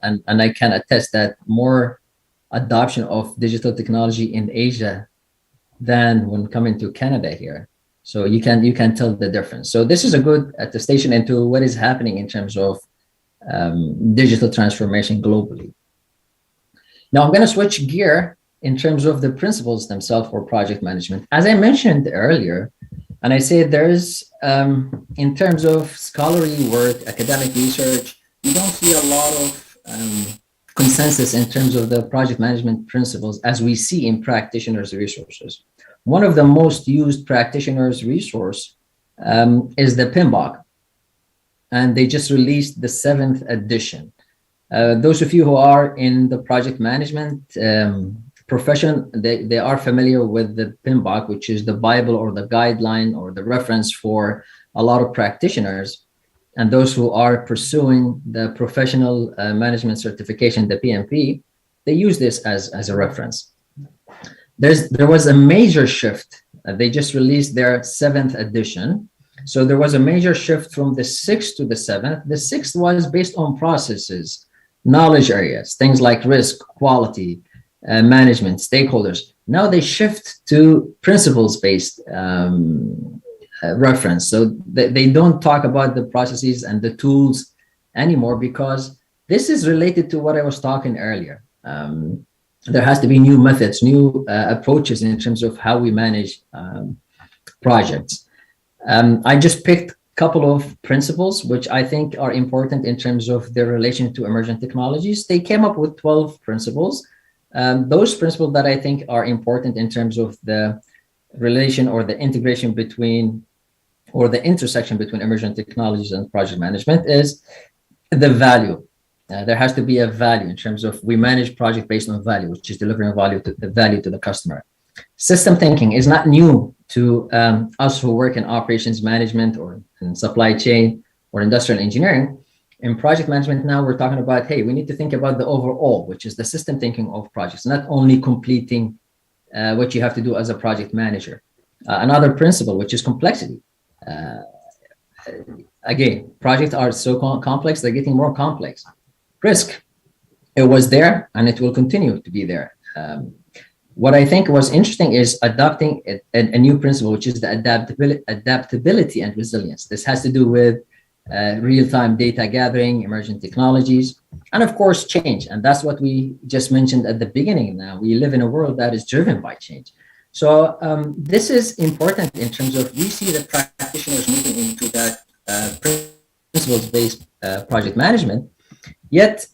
And I can attest that more adoption of digital technology in Asia than when coming to Canada here. So you can tell the difference. So this is a good attestation into what is happening in terms of digital transformation globally. Now I'm going to switch gear in terms of the principles themselves for project management. As I mentioned earlier, and I say there's, in terms of scholarly work, academic research, you don't see a lot of consensus in terms of the project management principles as we see in practitioners' resources. One of the most used practitioners' resource is the PMBOK, and they just released the 7th edition. Those of you who are in the project management profession, they are familiar with the PMBOK, which is the Bible or the guideline or the reference for a lot of practitioners. and those who are pursuing the professional management certification, the PMP, they use this as a reference. There was a major shift. They just released their 7th edition. So there was a major shift from the 6th to the 7th. The 6th was based on processes, knowledge areas, things like risk, quality, management, stakeholders. Now they shift to principles-based reference. So they don't talk about the processes and the tools anymore, because this is related to what I was talking earlier. There has to be new methods, new approaches in terms of how we manage projects. I just picked a couple of principles which I think are important in terms of their relation to emerging technologies. They came up with 12 principles. Those principles that I think are important in terms of the relation or the integration between, or the intersection between emerging technologies and project management is the value. There has to be a value in terms of we manage project based on value, which is delivering value to the customer. System thinking is not new to us who work in operations management or in supply chain or industrial engineering. In project management now, we're talking about, hey, we need to think about the overall, which is the system thinking of projects, not only completing what you have to do as a project manager. Another principle, which is complexity. Again, projects are so complex, they're getting more complex. Risk, it was there and it will continue to be there. What I think was interesting is adopting a new principle, which is the adaptability and resilience. This has to do with real-time data gathering, emerging technologies, and of course, change. And that's what we just mentioned at the beginning. Now, we live in a world that is driven by change. So this is important in terms of we see the practitioners moving into that principles-based project management. Yet,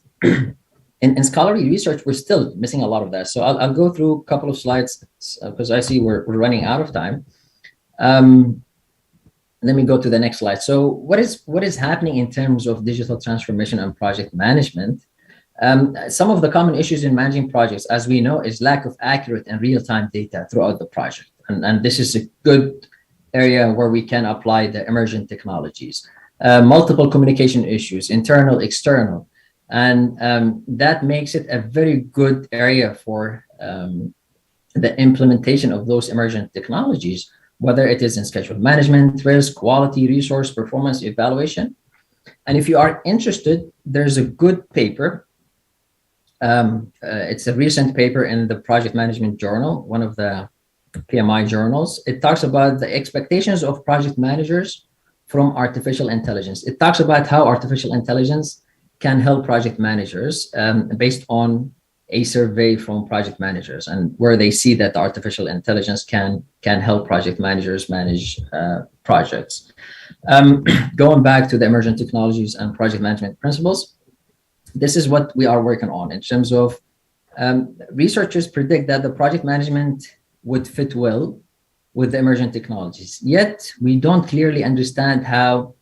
in scholarly research, we're still missing a lot of that. So I'll go through a couple of slides because I see we're running out of time. Let me go to the next slide. So what is happening in terms of digital transformation and project management? Some of the common issues in managing projects, as we know, is lack of accurate and real-time data throughout the project. And this is a good area where we can apply the emerging technologies. Multiple communication issues, internal, external. And that makes it a very good area for the implementation of those emergent technologies, whether it is in schedule management, risk, quality, resource, performance evaluation. And if you are interested, there's a good paper. It's a recent paper in the Project Management Journal, one of the PMI journals. It talks about the expectations of project managers from artificial intelligence. It talks about how artificial intelligence can help project managers based on a survey from project managers, and where they see that artificial intelligence can help project managers manage projects. Going back to the emergent technologies and project management principles, this is what we are working on in terms of researchers predict that the project management would fit well with the emergent technologies. Yet we don't clearly understand how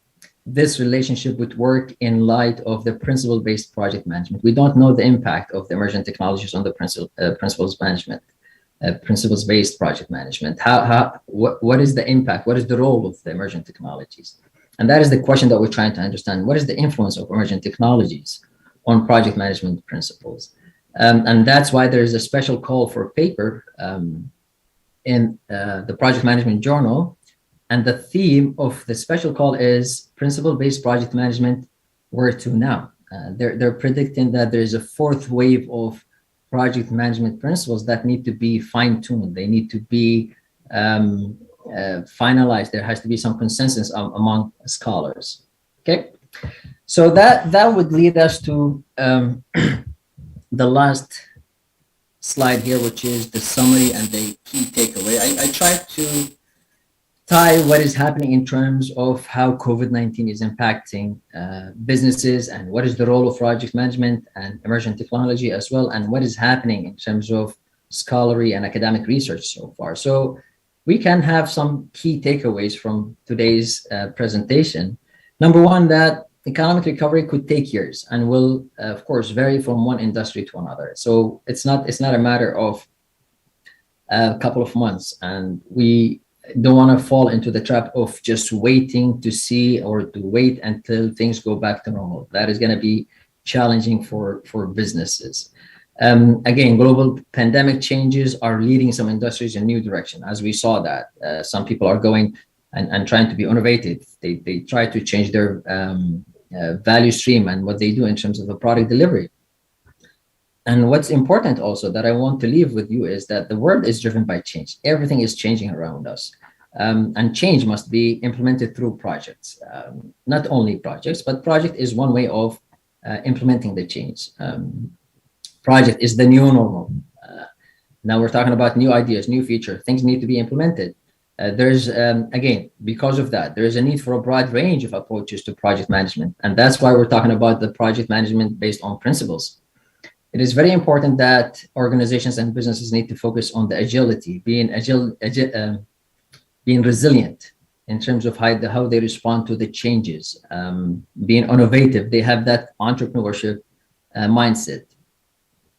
this relationship would work in light of the principle-based project management. We don't know the impact of the emergent technologies on the principles management, principles-based project management. What is the impact? What is the role of the emergent technologies? And that is the question that we're trying to understand. What is the influence of emergent technologies on project management principles? And that's why there is a special call for a paper in the Project Management Journal. And the theme of the special call is principle-based project management, where to now? They're predicting that there's a fourth wave of project management principles that need to be fine-tuned. They need to be finalized. There has to be some consensus among scholars. Okay, so that would lead us to the last slide here, which is the summary and the key takeaway. I tried to tie what is happening in terms of how COVID-19 is impacting businesses, and what is the role of project management and emerging technology as well, and what is happening in terms of scholarly and academic research so far. So we can have some key takeaways from today's presentation. Number one, that economic recovery could take years and will, of course, vary from one industry to another. So it's not a matter of a couple of months, and we don't want to fall into the trap of just waiting to see or to wait until things go back to normal. That is going to be challenging for businesses. Again, global pandemic changes are leading some industries in new direction. As we saw that some people are going and trying to be innovative. They try to change their value stream and what they do in terms of the product delivery. And what's important also that I want to leave with you is that the world is driven by change. Everything is changing around us. And change must be implemented through projects. Not only projects, but project is one way of implementing the change. Project is the new normal. Now we're talking about new ideas, new features, things need to be implemented. There's, again, because of that, there is a need for a broad range of approaches to project management. And that's why we're talking about the project management based on principles. It is very important that organizations and businesses need to focus on the agility, being being resilient in terms of how they respond to the changes, being innovative. They have that entrepreneurship mindset.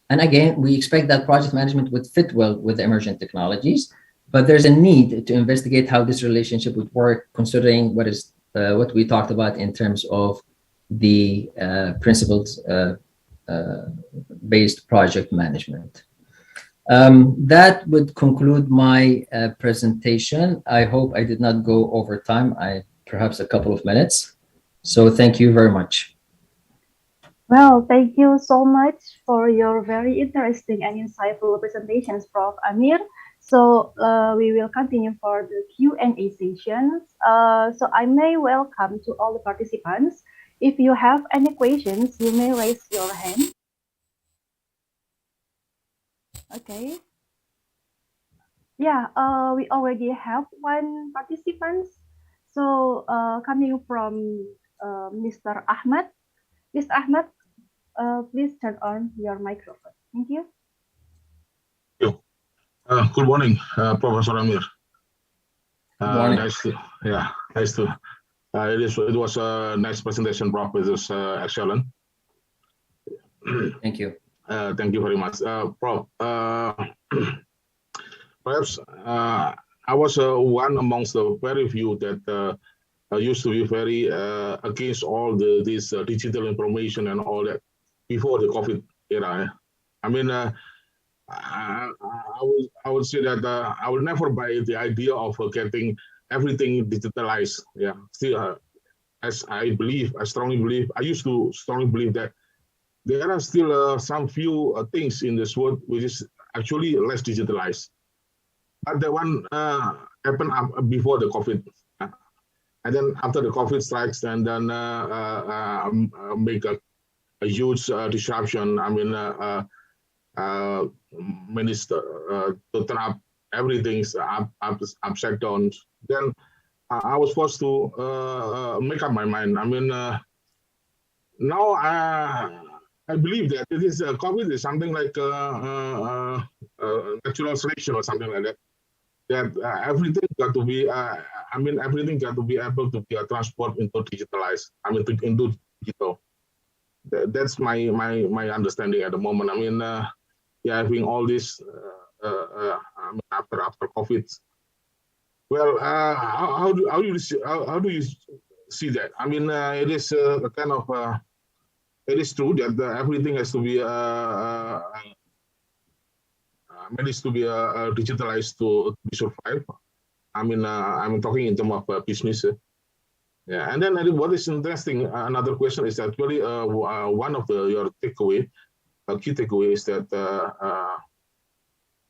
And again, we expect that project management would fit well with emergent technologies, but there's a need to investigate how this relationship would work, considering what we talked about in terms of the principles based project management. That would conclude my presentation. I hope I did not go over time, perhaps a couple of minutes. So thank you very much. Well, thank you so much for your very interesting and insightful presentations, Prof. Amir. So we will continue for the Q&A sessions. So I may welcome to all the participants. If you have any questions, you may raise your hand. Okay. Yeah, we already have one participant. So coming from Mr. Ahmad. Mr. Ahmad, please turn on your microphone. Thank you. Good morning, Professor Amir. Good morning. Nice to. It was a nice presentation, Prof. It was excellent. Thank you. Thank you very much, Prof. Perhaps I was one amongst the very few that used to be very against all this digital information and all that before the COVID era. I mean, I would say that I will never buy the idea of getting everything digitalized. Yeah, still, as I strongly believe, I used to strongly believe that there are still some few things in this world which is actually less digitalized. But that one happened before the COVID. And then after the COVID strikes, and then make a huge disruption. I mean, minister to turn up everything's upside down. Then I was forced to make up my mind. I mean, now I believe that it is COVID is something like natural selection or something like that. That everything got to be, everything got to be able to be transported into digitalized. I mean, into digital. That's my understanding at the moment. I mean, having all this after COVID. Well, how do you see that? I mean, it is a kind of it is true that everything has to be digitalized to survive. I mean, I'm talking in terms of business. Yeah, and then what is interesting, another question is actually one of your takeaway, key takeaway is that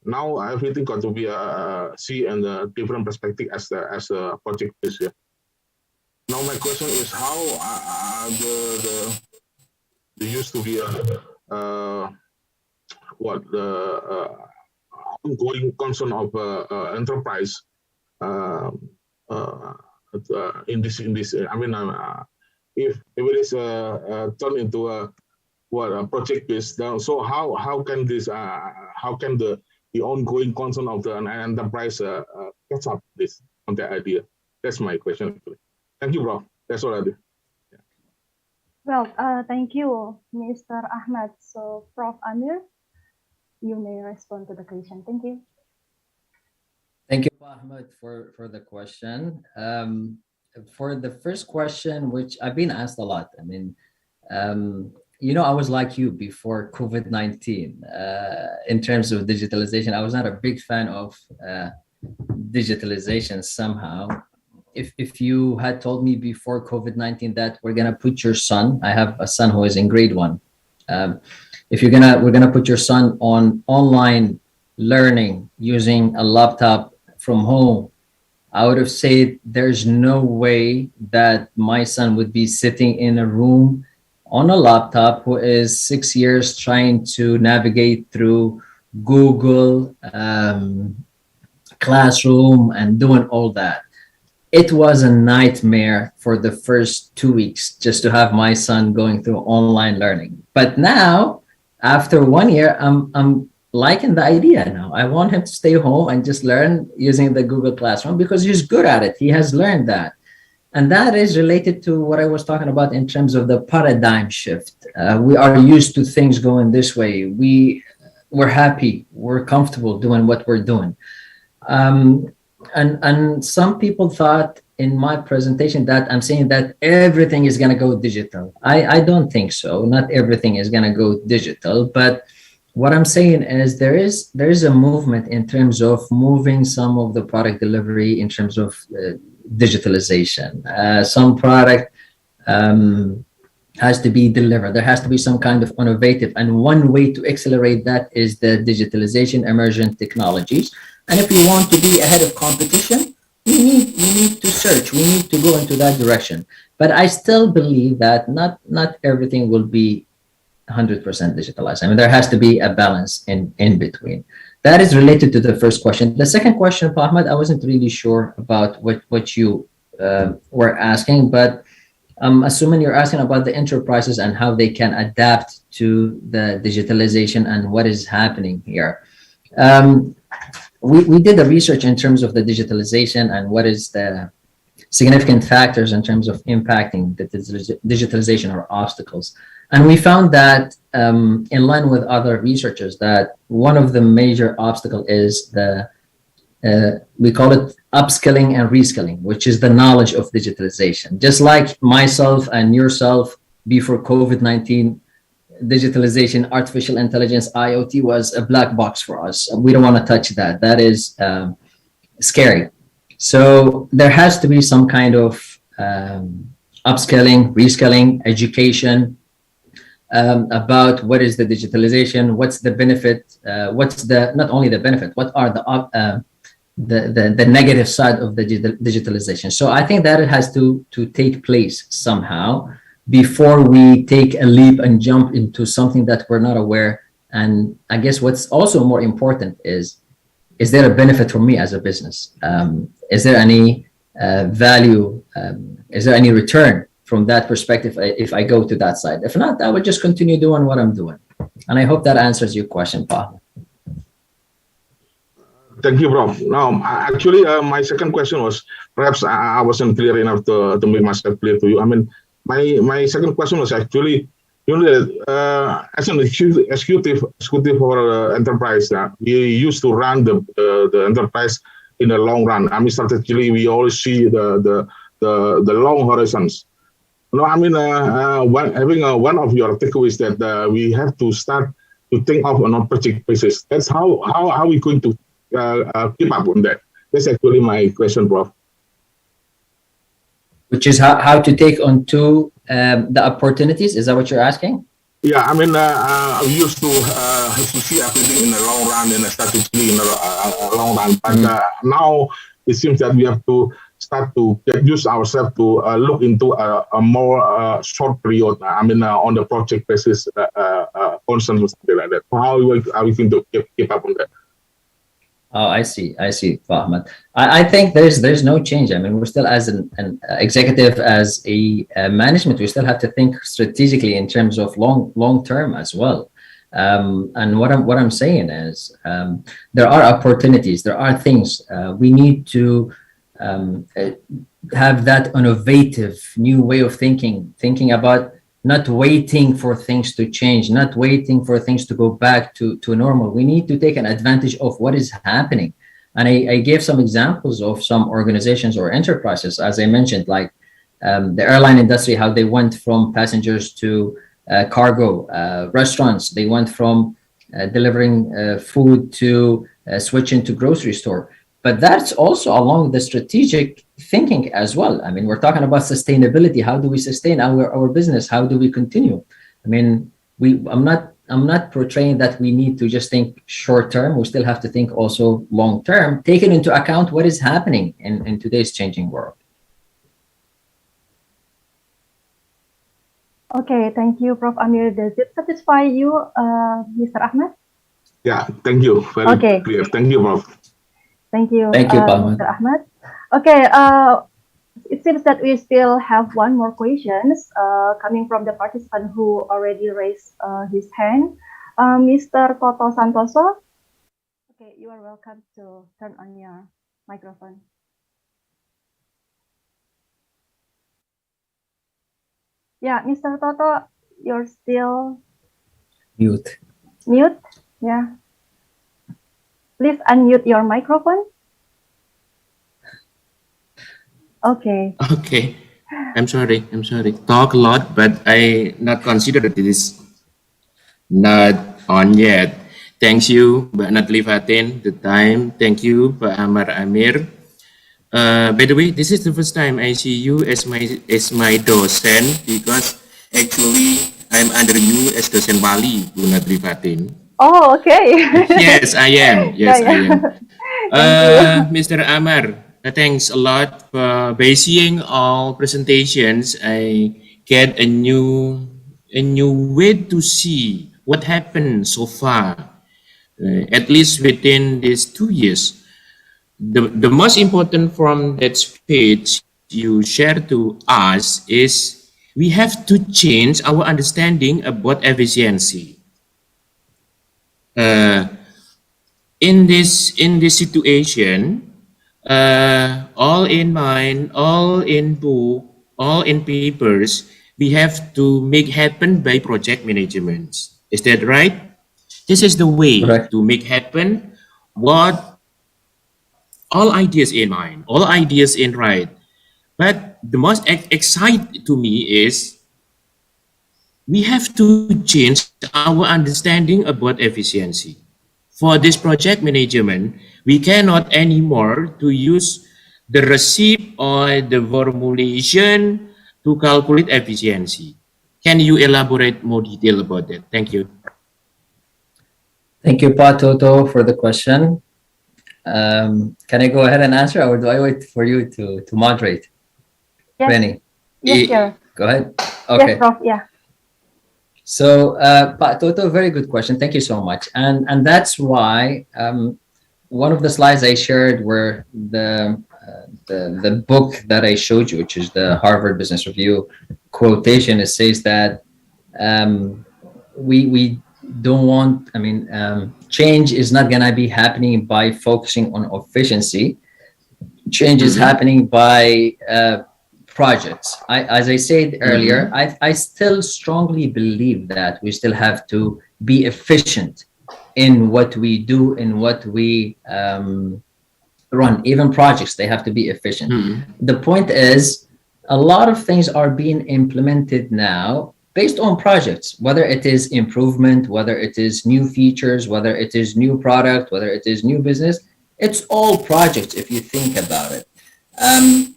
now everything got to be see in a different perspective as a project is. Yeah. Now my question is how there used to be the ongoing concern of enterprise in this. I mean, if it is turned into a project based down. So how can this how can the ongoing concern of the enterprise catch up this on that idea? That's my question. Thank you, Prof. That's all I do. Yeah. Well, thank you, Mr. Ahmad. So, Prof. Amir, you may respond to the question. Thank you. Thank you, Ahmed, for the question. For the first question, which I've been asked a lot, I mean, I was like you before COVID-19. In terms of digitalization, I was not a big fan of digitalization somehow. If you had told me before COVID-19 that we're gonna put your son, I have a son who is in grade 1. If we're gonna put your son on online learning using a laptop from home, I would have said there's no way that my son would be sitting in a room on a laptop who is 6 years trying to navigate through Google Classroom and doing all that. It was a nightmare for the first 2 weeks just to have my son going through online learning. But now, after 1 year, I'm liking the idea now. I want him to stay home and just learn using the Google Classroom because he's good at it. He has learned that. And that is related to what I was talking about in terms of the paradigm shift. We are used to things going this way. We're happy, we're comfortable doing what we're doing. And some people thought in my presentation that I'm saying that everything is going to go digital. I don't think so. Not everything is going to go digital, but what I'm saying is there is a movement in terms of moving some of the product delivery in terms of digitalization. Some product has to be delivered. There has to be some kind of innovative, and one way to accelerate that is the digitalization emergent technologies. And if we want to be ahead of competition, we need to search. We need to go into that direction. But I still believe that not everything will be 100% digitalized. I mean, there has to be a balance in between. That is related to the first question. The second question, Ahmed, I wasn't really sure about what you were asking, but I'm assuming you're asking about the enterprises and how they can adapt to the digitalization and what is happening here. We did the research in terms of the digitalization and what is the significant factors in terms of impacting the digitalization or obstacles. And we found that in line with other researchers that one of the major obstacle is we call it upskilling and reskilling, which is the knowledge of digitalization. Just like myself and yourself before COVID-19, digitalization, artificial intelligence, IoT was a black box for us. We don't want to touch that. That is scary. So there has to be some kind of upskilling, reskilling, education about what is the digitalization, what's the benefit, what's the not only the benefit, what are the negative side of the digitalization. So I think that it has to take place somehow before we take a leap and jump into something that we're not aware. And I guess what's also more important is there a benefit for me as a business? Is there any value? Is there any return from that perspective if I go to that side? If not, I would just continue doing what I'm doing. And I hope that answers your question, Pa. Thank you, Prof. Now, actually, my second question was perhaps I wasn't clear enough to make myself clear to you. I mean, my second question was actually, as an executive for enterprise, we used to run the enterprise in the long run. I mean, strategically, we always see the long horizons. No, I mean, one of your takeaways that we have to start to think of on a project basis. That's how are we going to keep up on that? That's actually my question, Prof. Which is how to take on to the opportunities. Is that what you're asking? Yeah, I mean, we used to see everything in the long run, in a strategically in a long run. But now it seems that we have to start to get used ourselves to look into a more short period. I mean, on the project basis, constantly something like that. How are we going to keep up on that? Oh, I see, Ahmed. I think there's no change. I mean, we're still as an executive, as a management, we still have to think strategically in terms of long term as well. And what I'm saying is, there are opportunities, there are things we need to have that innovative new way of thinking about. Not waiting for things to change, not waiting for things to go back to normal. We need to take an advantage of what is happening. And I gave some examples of some organizations or enterprises, as I mentioned, like the airline industry, how they went from passengers to cargo, restaurants, they went from delivering food to switching to grocery store. But that's also along the strategic thinking as well. I mean, we're talking about sustainability. How do we sustain our business? How do we continue? I mean, I'm not portraying that we need to just think short term. We still have to think also long term, taking into account what is happening in today's changing world. Okay, thank you, Prof. Amir. Does it satisfy you, Mr. Ahmed? Yeah, thank you. Very clear. Thank you, Prof. Thank you, Thank you, Mr. Ahmed. Okay, it seems that we still have one more questions coming from the participant who already raised his hand. Mr. Toto Santoso. Okay, you are welcome to turn on your microphone. Yeah, Mr. Toto, you're still Mute. mute. Yeah. Please unmute your microphone. Okay. Okay. I'm sorry. Talk a lot, but I not consider that it is not on yet. Thank you, but not levatin the time. Thank you, Pak Amir. By the way, this is the first time I see you as my docent, because actually I'm under you as docent Bali, Bu Nadrifatin. Oh, okay. Yes, I am. Yes, Yeah, yeah. I am. Mr. Amar, thanks a lot for by seeing all presentations. I get a new way to see what happened so far, at least within these 2 years. The most important from that speech you shared to us is we have to change our understanding about efficiency. In this situation, all in mind, all in book, all in papers, we have to make happen by project management. Is that right? This is the way to make happen what all ideas in mind, all ideas in right. But the most exciting to me is we have to change our understanding about efficiency. For this project management, we cannot anymore to use the receipt or the formulation to calculate efficiency. Can you elaborate more detail about that? Thank you. Thank you, Pak Toto, for the question. Can I go ahead and answer, or do I wait for you to moderate? Yes. Rennie? Yes, sure. Go ahead. Okay. Yes, Prof. Yeah. So, Pak Toto, very good question. Thank you so much. And that's why one of the slides I shared were the book that I showed you, which is the Harvard Business Review quotation. It says that we don't want, change is not going to be happening by focusing on efficiency. Change is happening by projects. As I said earlier, I still strongly believe that we still have to be efficient in what we do, in what we run. Even projects, they have to be efficient. The point is, a lot of things are being implemented now based on projects, whether it is improvement, whether it is new features, whether it is new product, whether it is new business. It's all projects if you think about it. And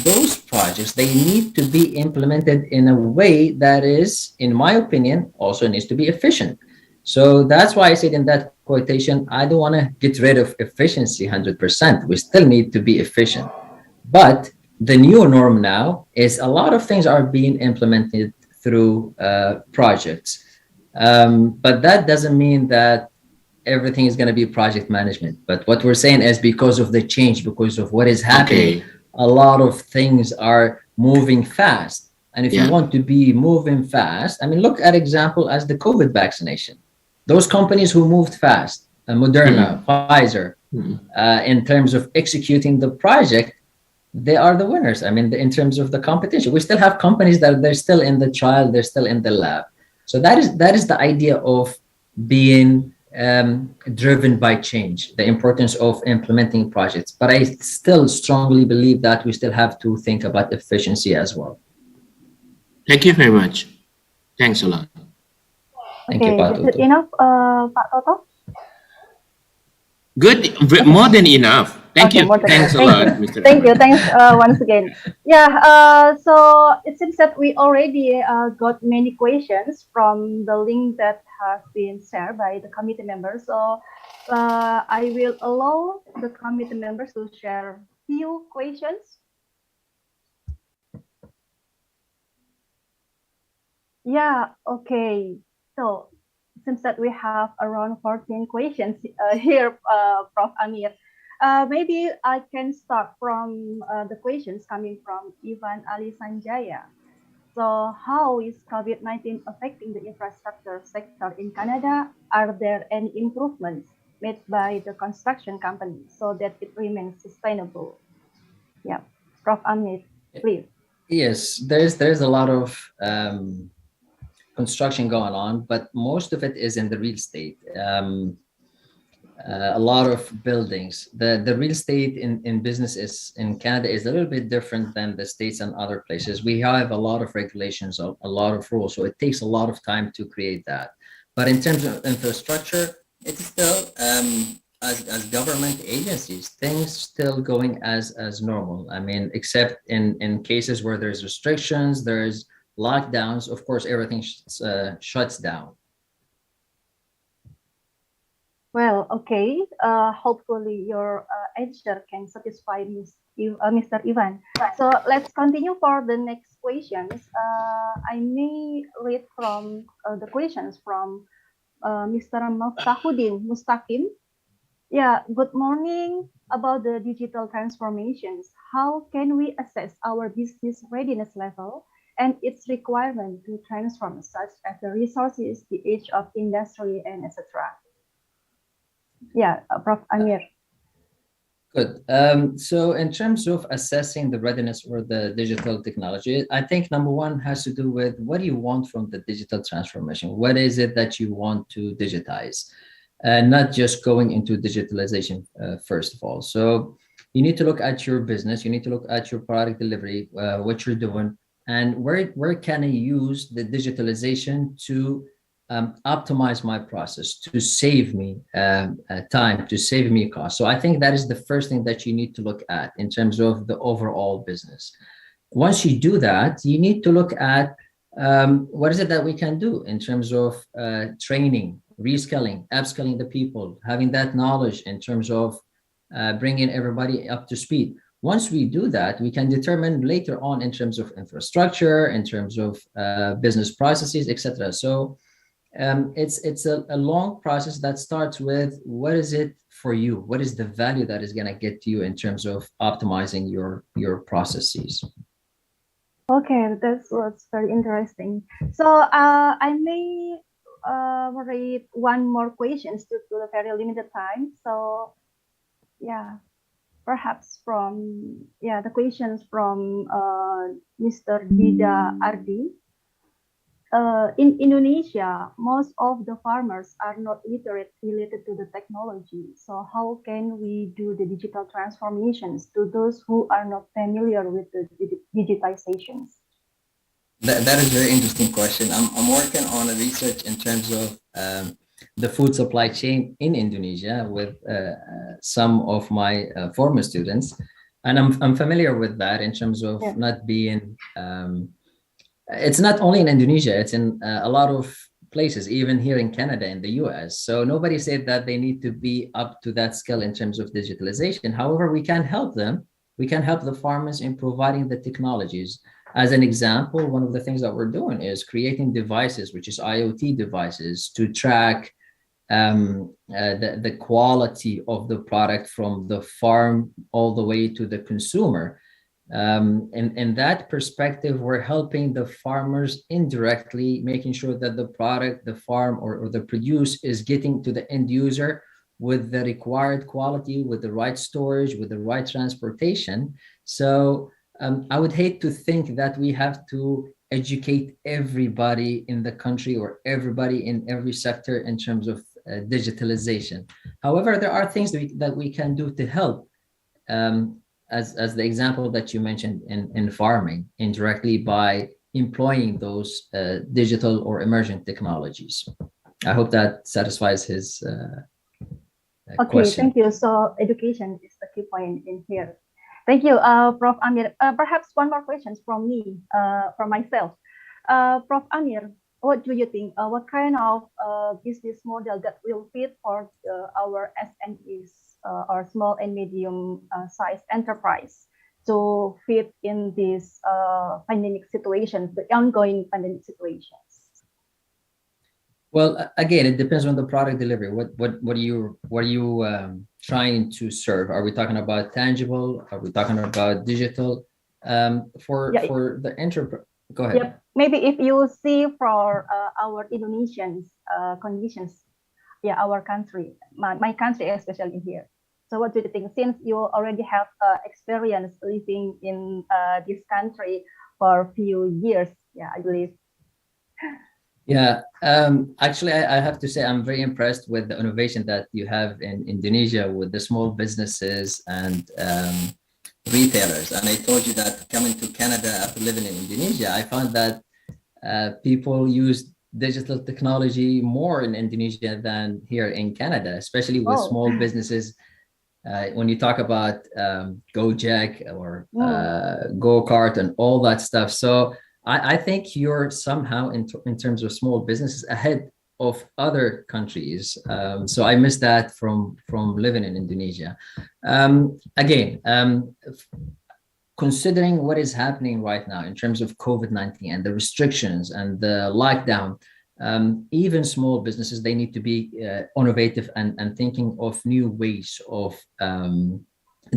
those projects, they need to be implemented in a way that is, in my opinion, also needs to be efficient. So that's why I said in that quotation, I don't want to get rid of efficiency 100%. We still need to be efficient. But the new norm now is a lot of things are being implemented through projects. But that doesn't mean that everything is going to be project management. But what we're saying is because of the change, because of what is happening, a lot of things are moving fast. And if you want to be moving fast, look at example as the COVID vaccination. Those companies who moved fast, Moderna, Pfizer, in terms of executing the project, they are the winners. In terms of the competition, we still have companies that they're still in the trial, they're still in the lab. So that is the idea of being driven by change, the importance of implementing projects. But I still strongly believe that we still have to think about efficiency as well. Thank you very much. Thanks a lot. Thank you, Okay, Pak is it Toto. enough, Pak Toto? Good, more than enough. Thank Okay, you. more than Thanks a enough. lot, Thank you. Mr. Thank you. Ivan. Thanks once again. Yeah. So it seems that we already got many questions from the link that has been shared by the committee members. So I will allow the committee members to share few questions. Yeah. Okay. So it seems that we have around 14 questions here, Prof. Amir. Maybe I can start from the questions coming from Ivan Ali Sanjaya. So how is COVID-19 affecting the infrastructure sector in Canada? Are there any improvements made by the construction company so that it remains sustainable? Yeah, Prof. Amir, please. Yes, there's a lot of construction going on, but most of it is in the real estate. A lot of buildings. The real estate in business is in Canada is a little bit different than the States and other places. We have a lot of regulations, a lot of rules, so it takes a lot of time to create that. But in terms of infrastructure, it's still as government agencies, things still going as normal. I mean, except in cases where there's restrictions, there's lockdowns, of course, everything shuts down. Well, okay. Hopefully your answer can satisfy Mr. Ivan. So let's continue for the next questions. I may read from the questions from Mr. Mustaqim. Yeah, good morning. About the digital transformations, how can we assess our business readiness level and its requirement to transform, such as the resources, the age of industry, and etc.? Yeah, Prof. Amir. Good. So in terms of assessing the readiness for the digital technology, I think number one has to do with what do you want from the digital transformation? What is it that you want to digitize? Not just going into digitalization, first of all. So you need to look at your business, you need to look at your product delivery, what you're doing, and where can I use the digitalization to optimize my process, to save me time, to save me cost. So I think that is the first thing that you need to look at in terms of the overall business. Once you do that, you need to look at what is it that we can do in terms of training, reskilling, upskilling the people, having that knowledge in terms of bringing everybody up to speed. Once we do that, we can determine later on in terms of infrastructure, in terms of business processes, etc. So it's a long process that starts with what is it for you? What is the value that is going to get to you in terms of optimizing your processes? Okay, that was very interesting. So I may read one more questions due to the very limited time. So yeah, perhaps from the questions from Mr. Dida Ardi. In Indonesia, most of the farmers are not literate related to the technology. So how can we do the digital transformations to those who are not familiar with the digitizations? That is a very interesting question. I'm working on a research in terms of the food supply chain in Indonesia with some of my former students, and I'm familiar with that in terms of not being. It's not only in Indonesia; it's in a lot of places, even here in Canada, in the US. So nobody said that they need to be up to that skill in terms of digitalization. However, we can help them. We can help the farmers in providing the technologies. As an example, one of the things that we're doing is creating devices, which is IoT devices, to track the quality of the product from the farm all the way to the consumer. In that perspective, we're helping the farmers indirectly, making sure that the product, the farm or the produce is getting to the end user with the required quality, with the right storage, with the right transportation. So I would hate to think that we have to educate everybody in the country or everybody in every sector in terms of digitalization. However, there are things that we can do to help, as the example that you mentioned in farming, indirectly by employing those digital or emerging technologies. I hope that satisfies his Okay, question. thank you. So education is the key point in here. Thank you, Prof. Amir. Perhaps one more question from me, from myself. Prof. Amir, what do you think? What kind of business model that will fit for our SMEs or small and medium sized enterprise to fit in this pandemic situation, the ongoing pandemic situations? Well, again, it depends on the product delivery. What are you trying to serve? Are we talking about tangible? Are we talking about digital? For the enterprise, go ahead. Yep. Maybe if you see for our Indonesian conditions, our country, my country especially here. So what do you think? Since you already have experience living in this country for a few years, I believe. Yeah, actually, I have to say I'm very impressed with the innovation that you have in Indonesia with the small businesses and retailers. And I told you that coming to Canada after living in Indonesia, I found that people use digital technology more in Indonesia than here in Canada, especially with small businesses. When you talk about Gojek or Go-Kart and all that stuff. So I think you're somehow in terms of small businesses ahead of other countries. So I miss that from living in Indonesia. Again, considering what is happening right now in terms of COVID-19 and the restrictions and the lockdown, even small businesses, they need to be innovative and thinking of new ways of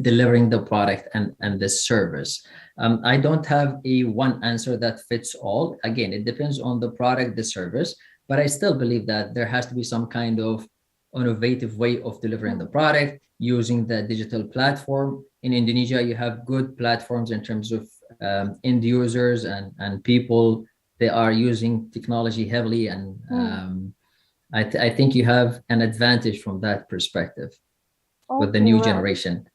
delivering the product and the service. I don't have a one answer that fits all. Again, it depends on the product, the service, but I still believe that there has to be some kind of innovative way of delivering the product using the digital platform. In Indonesia, you have good platforms in terms of end users and people. They are using technology heavily, and I think you have an advantage from that perspective with the new generation.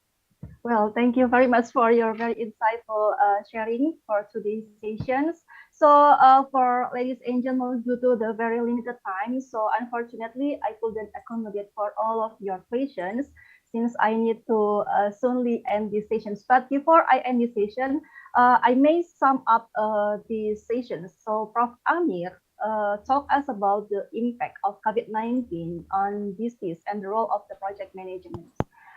Well, thank you very much for your very insightful sharing for today's sessions. So for ladies and gentlemen, due to the very limited time, so unfortunately, I couldn't accommodate for all of your questions since I need to soonly end these sessions. But before I end this session, I may sum up these sessions. So Prof. Amir talk us about the impact of COVID-19 on business and the role of the project management.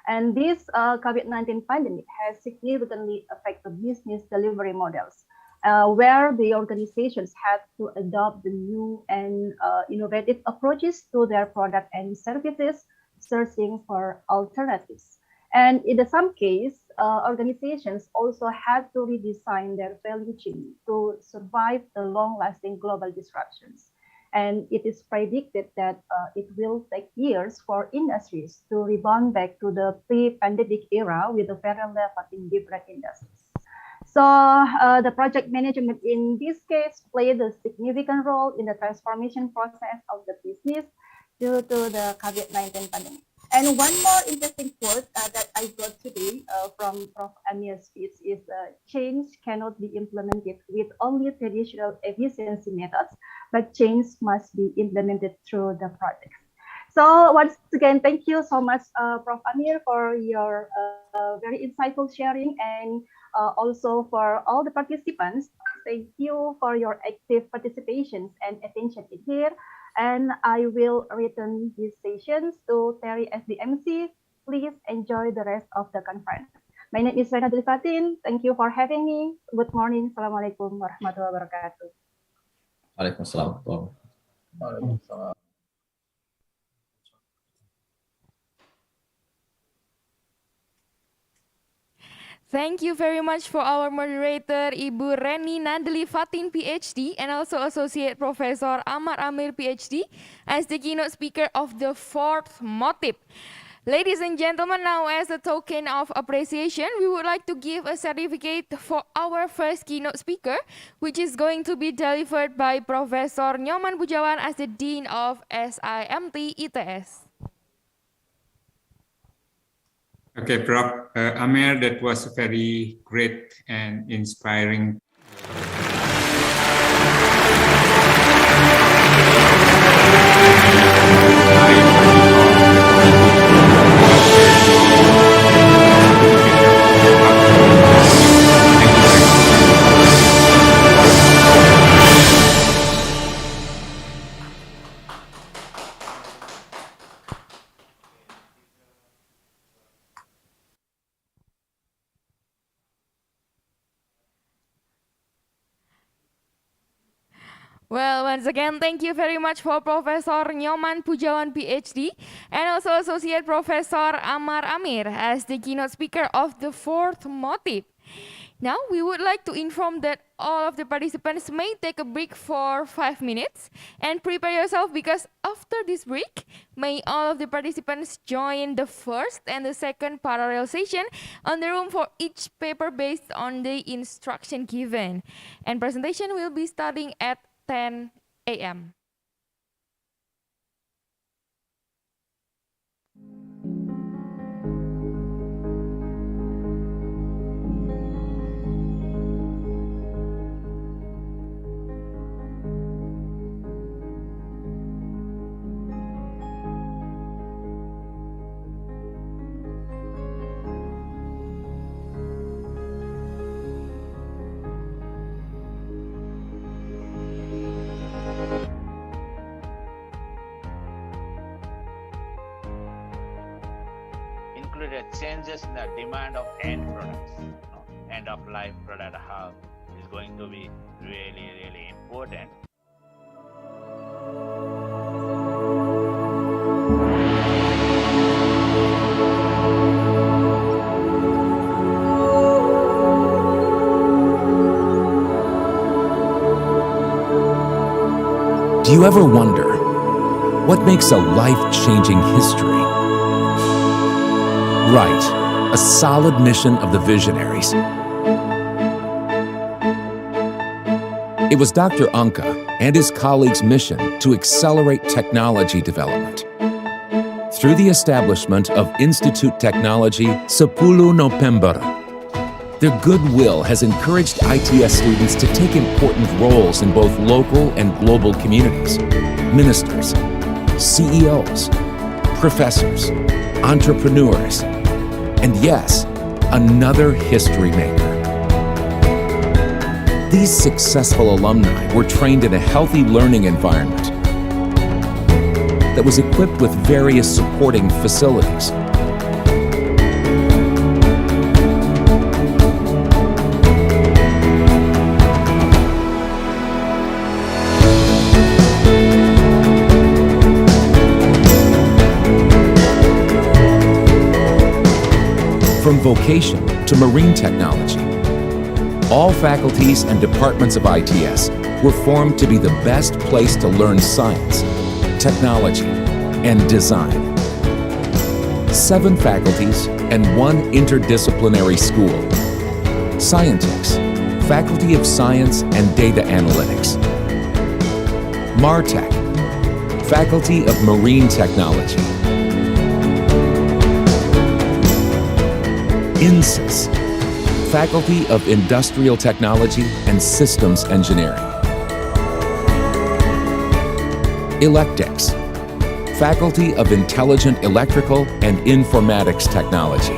And this COVID-19 pandemic has significantly affected business delivery models, where the organizations had to adopt the new and innovative approaches to their product and services, searching for alternatives. And in some case, organizations also had to redesign their value chain to survive the long-lasting global disruptions. And it is predicted that it will take years for industries to rebound back to the pre-pandemic era with a parallel level in different industries. So the project management in this case played a significant role in the transformation process of the business due to the COVID-19 pandemic. And one more interesting quote that I got today from Prof. Amir's speech is change cannot be implemented with only traditional efficiency methods, but change must be implemented through the projects. So once again, thank you so much, Prof. Amir, for your very insightful sharing, and also for all the participants. Thank you for your active participation and attention in here. And I will return these sessions to Terry as the MC. Please enjoy the rest of the conference. My name is Rena Delifatin. Thank you for having me. Good morning. Assalamualaikum warahmatullahi wabarakatuh. Waalaikumsalam. Thank you very much for our moderator, Ibu Reni Nadli Fatin, PhD, and also Associate Professor Amar Amir, PhD, as the keynote speaker of the fourth MOTIP. Ladies and gentlemen, now as a token of appreciation, we would like to give a certificate for our first keynote speaker, which is going to be delivered by Professor Nyoman Bujawan as the Dean of SIMT ITS. Okay, Prof. Amir, that was very great and inspiring. Well, once again, thank you very much for Professor Nyoman Pujawan, PhD, and also Associate Professor Amar Amir as the keynote speaker of the fourth MOTIP. Now, we would like to inform that all of the participants may take a break for 5 minutes and prepare yourself because after this break, may all of the participants join the first and the second parallel session on the room for each paper based on the instruction given. And presentation will be starting at 10 a.m. Included changes in the demand of end products, end of life product how is going to be really important. Do you ever wonder what makes a life-changing history? Right, a solid mission of the visionaries. It was Dr. Anka and his colleagues' mission to accelerate technology development. Through the establishment of Institute Teknologi 10 November, their goodwill has encouraged ITS students to take important roles in both local and global communities. Ministers, CEOs, professors, entrepreneurs, and yes, another history maker. These successful alumni were trained in a healthy learning environment that was equipped with various supporting facilities. From vocation to marine technology, all faculties and departments of ITS were formed to be the best place to learn science, technology, and design. 7 faculties and 1 interdisciplinary school. Scientix, Faculty of Science and Data Analytics. MARTech, Faculty of Marine Technology. INSYS, Faculty of Industrial Technology and Systems Engineering. Electex, Faculty of Intelligent Electrical and Informatics Technology.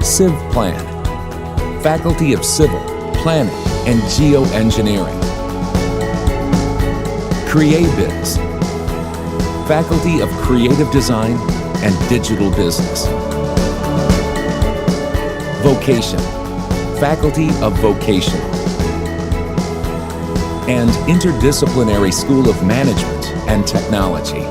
CivPlan, Faculty of Civil, Planning, and Geoengineering. CreaBiz, Faculty of Creative Design and Digital Business. Vocation, Faculty of Vocational. And Interdisciplinary School of Management and Technology.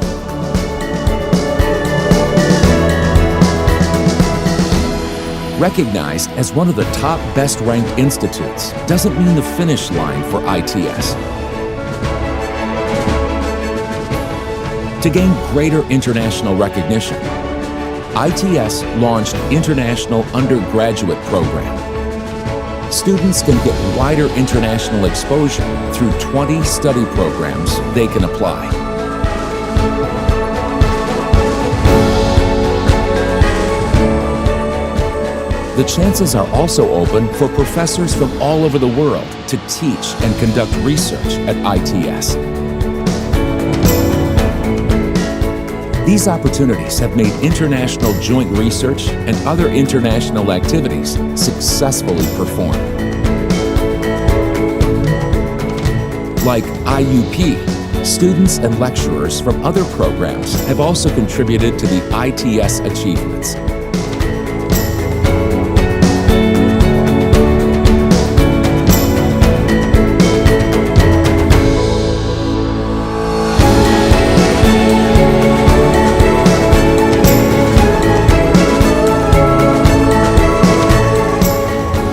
Recognized as one of the top best-ranked institutes doesn't mean the finish line for ITS. To gain greater international recognition, ITS launched International Undergraduate Program. Students can get wider international exposure through 20 study programs they can apply. The chances are also open for professors from all over the world to teach and conduct research at ITS. These opportunities have made international joint research and other international activities successfully performed. Like IUP, students and lecturers from other programs have also contributed to the ITS achievements.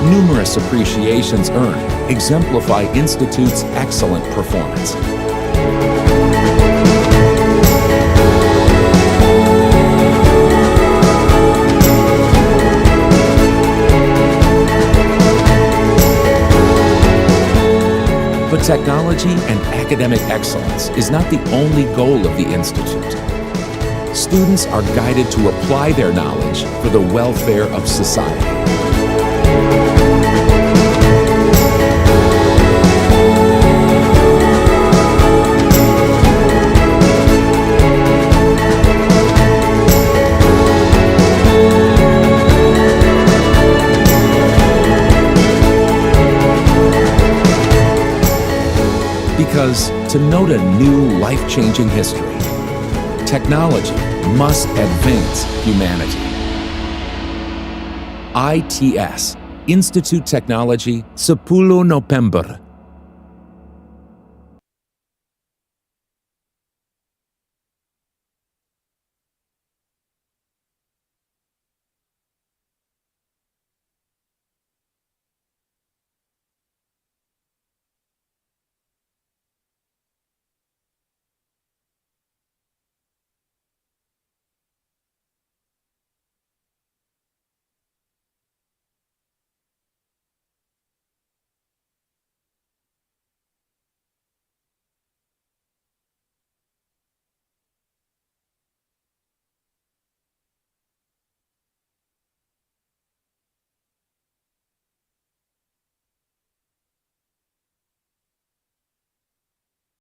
Numerous appreciations earned exemplify Institute's excellent performance. But technology and academic excellence is not the only goal of the Institute. Students are guided to apply their knowledge for the welfare of society. Because to note a new life-changing history, technology must advance humanity. ITS, Institute Technology, 10 November